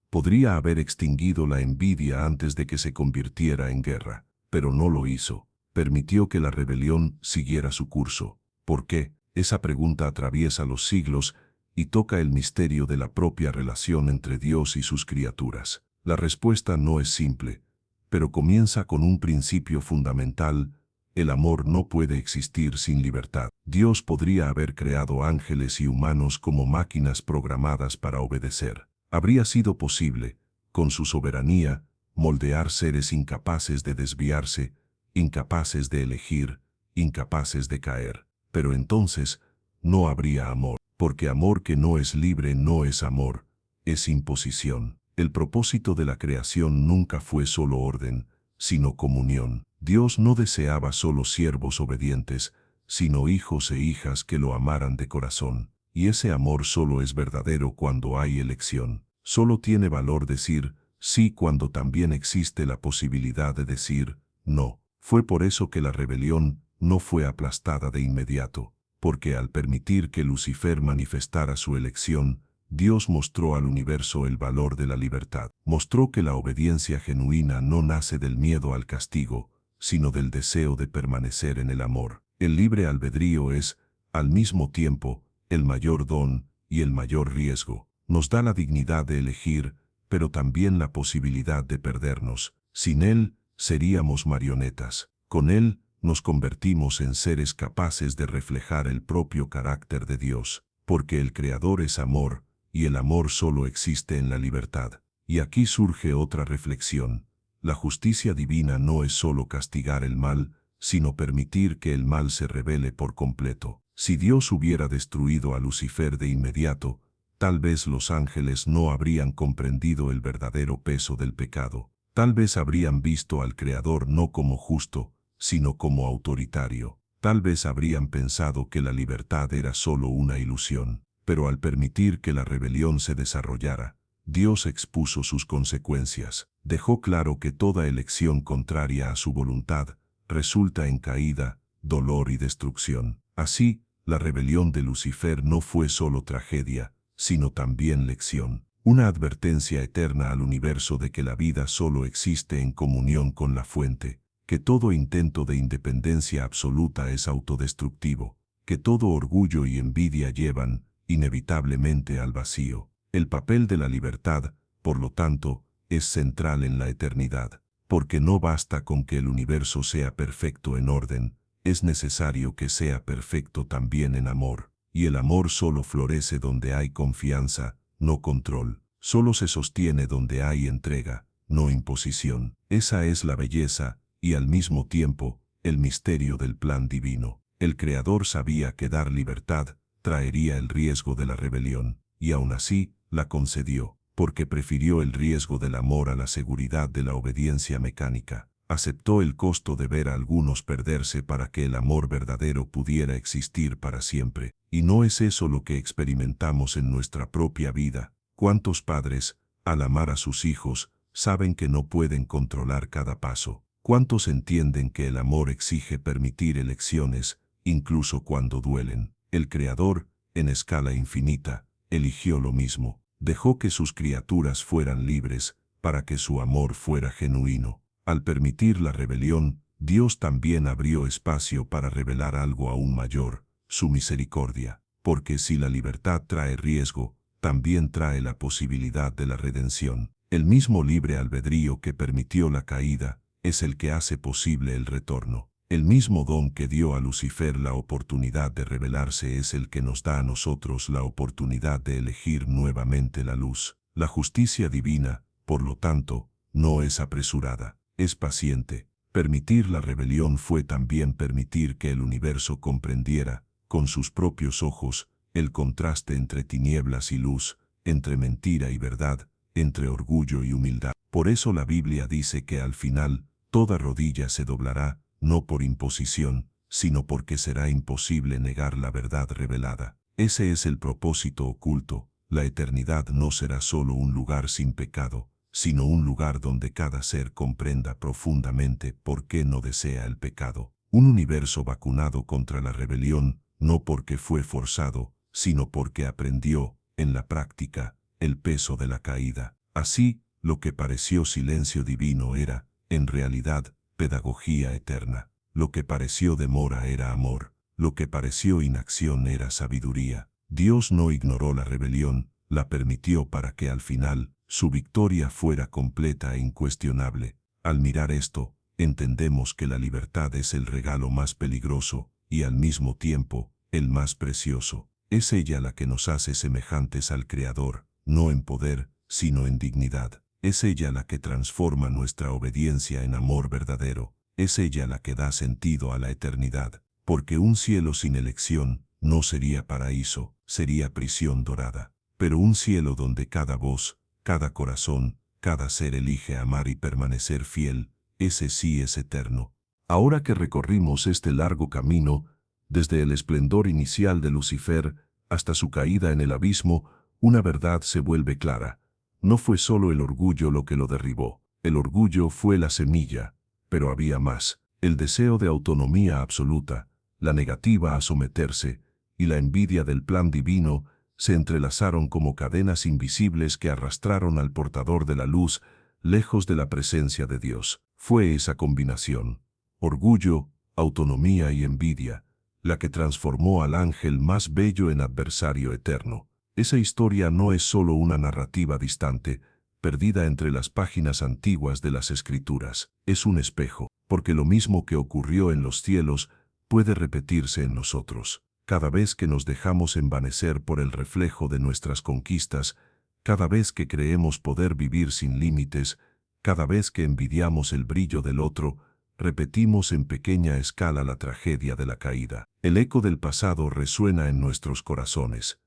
Podría haber extinguido la envidia antes de que se convirtiera en guerra. Pero no lo hizo. Permitió que la rebelión siguiera su curso. ¿Por qué? Esa pregunta atraviesa los siglos y toca el misterio de la propia relación entre Dios y sus criaturas. La respuesta no es simple, pero comienza con un principio fundamental: el amor no puede existir sin libertad. Dios podría haber creado ángeles y humanos como máquinas programadas para obedecer. Habría sido posible, con su soberanía, moldear seres incapaces de desviarse, incapaces de elegir, incapaces de caer. Pero entonces, no habría amor, porque amor que no es libre no es amor, es imposición. El propósito de la creación nunca fue solo orden, sino comunión. Dios no deseaba solo siervos obedientes, sino hijos e hijas que lo amaran de corazón. Y ese amor solo es verdadero cuando hay elección. Solo tiene valor decir sí cuando también existe la posibilidad de decir no. Fue por eso que la rebelión no fue aplastada de inmediato, porque al permitir que Lucifer manifestara su elección, Dios mostró al universo el valor de la libertad. Mostró que la obediencia genuina no nace del miedo al castigo, sino del deseo de permanecer en el amor. El libre albedrío es, al mismo tiempo, el mayor don y el mayor riesgo. Nos da la dignidad de elegir, pero también la posibilidad de perdernos. Sin él, seríamos marionetas. Con él, nos convertimos en seres capaces de reflejar el propio carácter de Dios, porque el Creador es amor, y el amor solo existe en la libertad. Y aquí surge otra reflexión. La justicia divina no es solo castigar el mal, sino permitir que el mal se revele por completo. Si Dios hubiera destruido a Lucifer de inmediato, tal vez los ángeles no habrían comprendido el verdadero peso del pecado. Tal vez habrían visto al Creador no como justo, sino como autoritario. Tal vez habrían pensado que la libertad era solo una ilusión. Pero al permitir que la rebelión se desarrollara, Dios expuso sus consecuencias. Dejó claro que toda elección contraria a su voluntad resulta en caída, dolor y destrucción. Así, la rebelión de Lucifer no fue solo tragedia, sino también lección. Una advertencia eterna al universo de que la vida solo existe en comunión con la fuente, que todo intento de independencia absoluta es autodestructivo, que todo orgullo y envidia llevan, inevitablemente, al vacío. El papel de la libertad, por lo tanto, es central en la eternidad, porque no basta con que el universo sea perfecto en orden, es necesario que sea perfecto también en amor, y el amor solo florece donde hay confianza, no control, solo se sostiene donde hay entrega, no imposición. Esa es la belleza, y al mismo tiempo, el misterio del plan divino. El Creador sabía que dar libertad traería el riesgo de la rebelión, y aún así, la concedió, porque prefirió el riesgo del amor a la seguridad de la obediencia mecánica. Aceptó el costo de ver a algunos perderse para que el amor verdadero pudiera existir para siempre. Y no es eso lo que experimentamos en nuestra propia vida. ¿Cuántos padres, al amar a sus hijos, saben que no pueden controlar cada paso? ¿Cuántos entienden que el amor exige permitir elecciones, incluso cuando duelen? El Creador, en escala infinita, eligió lo mismo. Dejó que sus criaturas fueran libres, para que su amor fuera genuino. Al permitir la rebelión, Dios también abrió espacio para revelar algo aún mayor, su misericordia. Porque si la libertad trae riesgo, también trae la posibilidad de la redención. El mismo libre albedrío que permitió la caída, es el que hace posible el retorno. El mismo don que dio a Lucifer la oportunidad de revelarse es el que nos da a nosotros la oportunidad de elegir nuevamente la luz. La justicia divina, por lo tanto, no es apresurada, es paciente. Permitir la rebelión fue también permitir que el universo comprendiera, con sus propios ojos, el contraste entre tinieblas y luz, entre mentira y verdad, entre orgullo y humildad. Por eso la Biblia dice que al final, toda rodilla se doblará, no por imposición, sino porque será imposible negar la verdad revelada. Ese es el propósito oculto. La eternidad no será solo un lugar sin pecado, sino un lugar donde cada ser comprenda profundamente por qué no desea el pecado. Un universo vacunado contra la rebelión, no porque fue forzado, sino porque aprendió, en la práctica, el peso de la caída. Así, lo que pareció silencio divino era, en realidad, pedagogía eterna. Lo que pareció demora era amor. Lo que pareció inacción era sabiduría. Dios no ignoró la rebelión, la permitió para que al final, su victoria fuera completa e incuestionable. Al mirar esto, entendemos que la libertad es el regalo más peligroso, y al mismo tiempo, el más precioso. Es ella la que nos hace semejantes al Creador, no en poder, sino en dignidad. Es ella la que transforma nuestra obediencia en amor verdadero. Es ella la que da sentido a la eternidad, porque un cielo sin elección no sería paraíso, sería prisión dorada. Pero un cielo donde cada voz, cada corazón, cada ser elige amar y permanecer fiel, ese sí es eterno. Ahora que recorrimos este largo camino, desde el esplendor inicial de Lucifer hasta su caída en el abismo, una verdad se vuelve clara. No fue solo el orgullo lo que lo derribó. El orgullo fue la semilla, pero había más. El deseo de autonomía absoluta, la negativa a someterse y la envidia del plan divino se entrelazaron como cadenas invisibles que arrastraron al portador de la luz lejos de la presencia de Dios. Fue esa combinación, orgullo, autonomía y envidia, la que transformó al ángel más bello en adversario eterno. Esa historia no es solo una narrativa distante, perdida entre las páginas antiguas de las Escrituras. Es un espejo, porque lo mismo que ocurrió en los cielos puede repetirse en nosotros. Cada vez que nos dejamos envanecer por el reflejo de nuestras conquistas, cada vez que creemos poder vivir sin límites, cada vez que envidiamos el brillo del otro, repetimos en pequeña escala la tragedia de la caída. El eco del pasado resuena en nuestros corazones,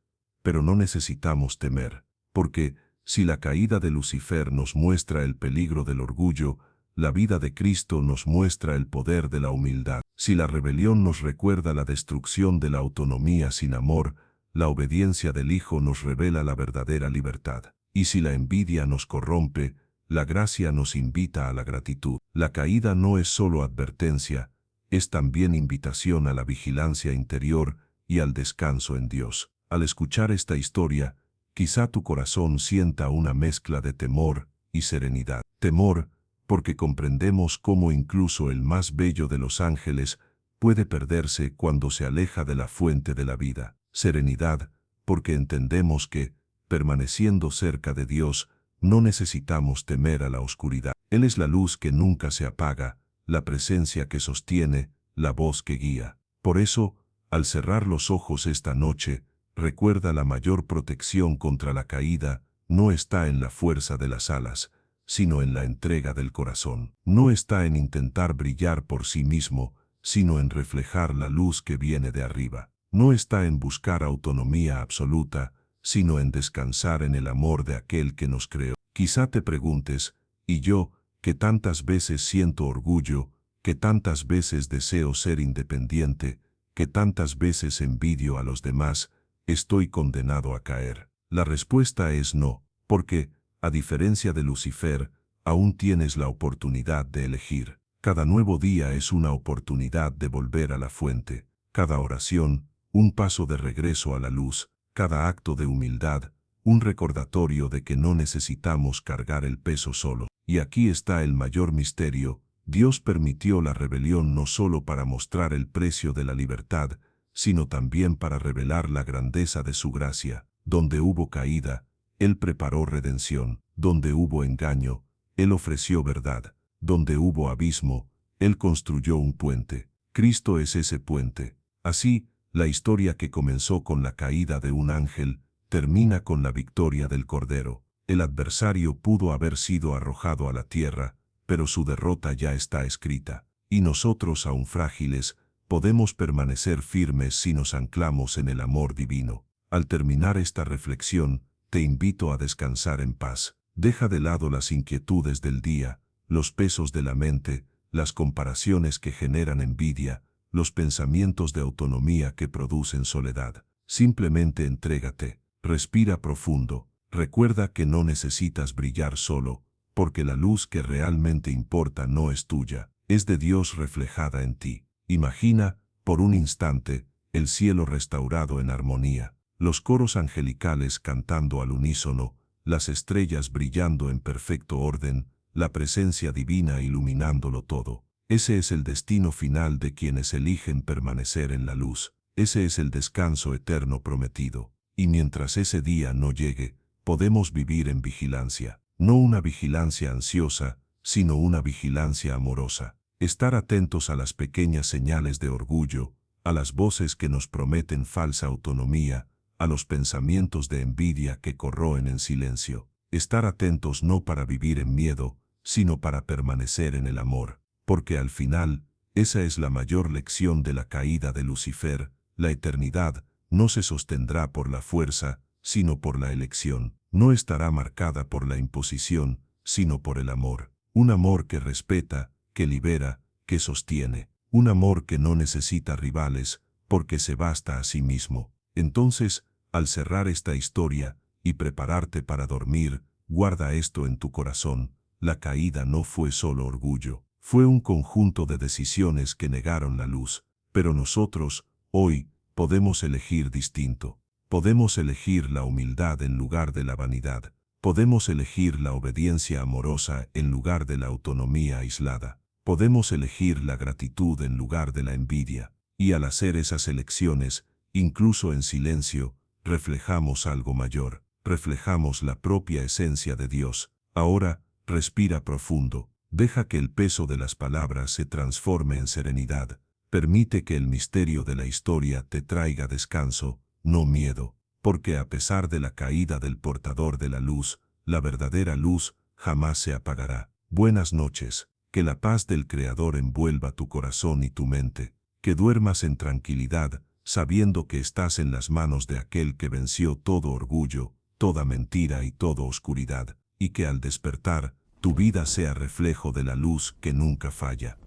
pero no necesitamos temer, porque si la caída de Lucifer nos muestra el peligro del orgullo, la vida de Cristo nos muestra el poder de la humildad. Si la rebelión nos recuerda la destrucción de la autonomía sin amor, la obediencia del Hijo nos revela la verdadera libertad. Y si la envidia nos corrompe, la gracia nos invita a la gratitud. La caída no es solo advertencia, es también invitación a la vigilancia interior y al descanso en Dios. Al escuchar esta historia, quizá tu corazón sienta una mezcla de temor y serenidad. Temor, porque comprendemos cómo incluso el más bello de los ángeles puede perderse cuando se aleja de la fuente de la vida. Serenidad, porque entendemos que, permaneciendo cerca de Dios, no necesitamos temer a la oscuridad. Él es la luz que nunca se apaga, la presencia que sostiene, la voz que guía. Por eso, al cerrar los ojos esta noche, recuerda la mayor protección contra la caída no está en la fuerza de las alas, sino en la entrega del corazón. No está en intentar brillar por sí mismo, sino en reflejar la luz que viene de arriba. No está en buscar autonomía absoluta, sino en descansar en el amor de aquel que nos creó. Quizá te preguntes, ¿y yo, que tantas veces siento orgullo, que tantas veces deseo ser independiente, que tantas veces envidio a los demás, estoy condenado a caer? La respuesta es no, porque, a diferencia de Lucifer, aún tienes la oportunidad de elegir. Cada nuevo día es una oportunidad de volver a la fuente. Cada oración, un paso de regreso a la luz. Cada acto de humildad, un recordatorio de que no necesitamos cargar el peso solo. Y aquí está el mayor misterio. Dios permitió la rebelión no solo para mostrar el precio de la libertad, sino también para revelar la grandeza de su gracia. Donde hubo caída, Él preparó redención. Donde hubo engaño, Él ofreció verdad. Donde hubo abismo, Él construyó un puente. Cristo es ese puente. Así, la historia que comenzó con la caída de un ángel, termina con la victoria del Cordero. El adversario pudo haber sido arrojado a la tierra, pero su derrota ya está escrita. Y nosotros, aún frágiles, podemos permanecer firmes si nos anclamos en el amor divino. Al terminar esta reflexión, te invito a descansar en paz. Deja de lado las inquietudes del día, los pesos de la mente, las comparaciones que generan envidia, los pensamientos de autonomía que producen soledad. Simplemente entrégate, respira profundo, recuerda que no necesitas brillar solo, porque la luz que realmente importa no es tuya, es de Dios reflejada en ti. Imagina, por un instante, el cielo restaurado en armonía, los coros angelicales cantando al unísono, las estrellas brillando en perfecto orden, la presencia divina iluminándolo todo. Ese es el destino final de quienes eligen permanecer en la luz. Ese es el descanso eterno prometido. Y mientras ese día no llegue, podemos vivir en vigilancia. No una vigilancia ansiosa, sino una vigilancia amorosa. Estar atentos a las pequeñas señales de orgullo, a las voces que nos prometen falsa autonomía, a los pensamientos de envidia que corroen en silencio. Estar atentos no para vivir en miedo, sino para permanecer en el amor. Porque al final, esa es la mayor lección de la caída de Lucifer: la eternidad no se sostendrá por la fuerza, sino por la elección. No estará marcada por la imposición, sino por el amor. Un amor que respeta, que libera, que sostiene. Un amor que no necesita rivales, porque se basta a sí mismo. Entonces, al cerrar esta historia y prepararte para dormir, guarda esto en tu corazón: la caída no fue solo orgullo. Fue un conjunto de decisiones que negaron la luz. Pero nosotros, hoy, podemos elegir distinto. Podemos elegir la humildad en lugar de la vanidad. Podemos elegir la obediencia amorosa en lugar de la autonomía aislada. Podemos elegir la gratitud en lugar de la envidia. Y al hacer esas elecciones, incluso en silencio, reflejamos algo mayor. Reflejamos la propia esencia de Dios. Ahora, respira profundo. Deja que el peso de las palabras se transforme en serenidad. Permite que el misterio de la historia te traiga descanso, no miedo. Porque a pesar de la caída del portador de la luz, la verdadera luz jamás se apagará. Buenas noches. Que la paz del Creador envuelva tu corazón y tu mente. Que duermas en tranquilidad, sabiendo que estás en las manos de aquel que venció todo orgullo, toda mentira y toda oscuridad. Y que al despertar, tu vida sea reflejo de la luz que nunca falla.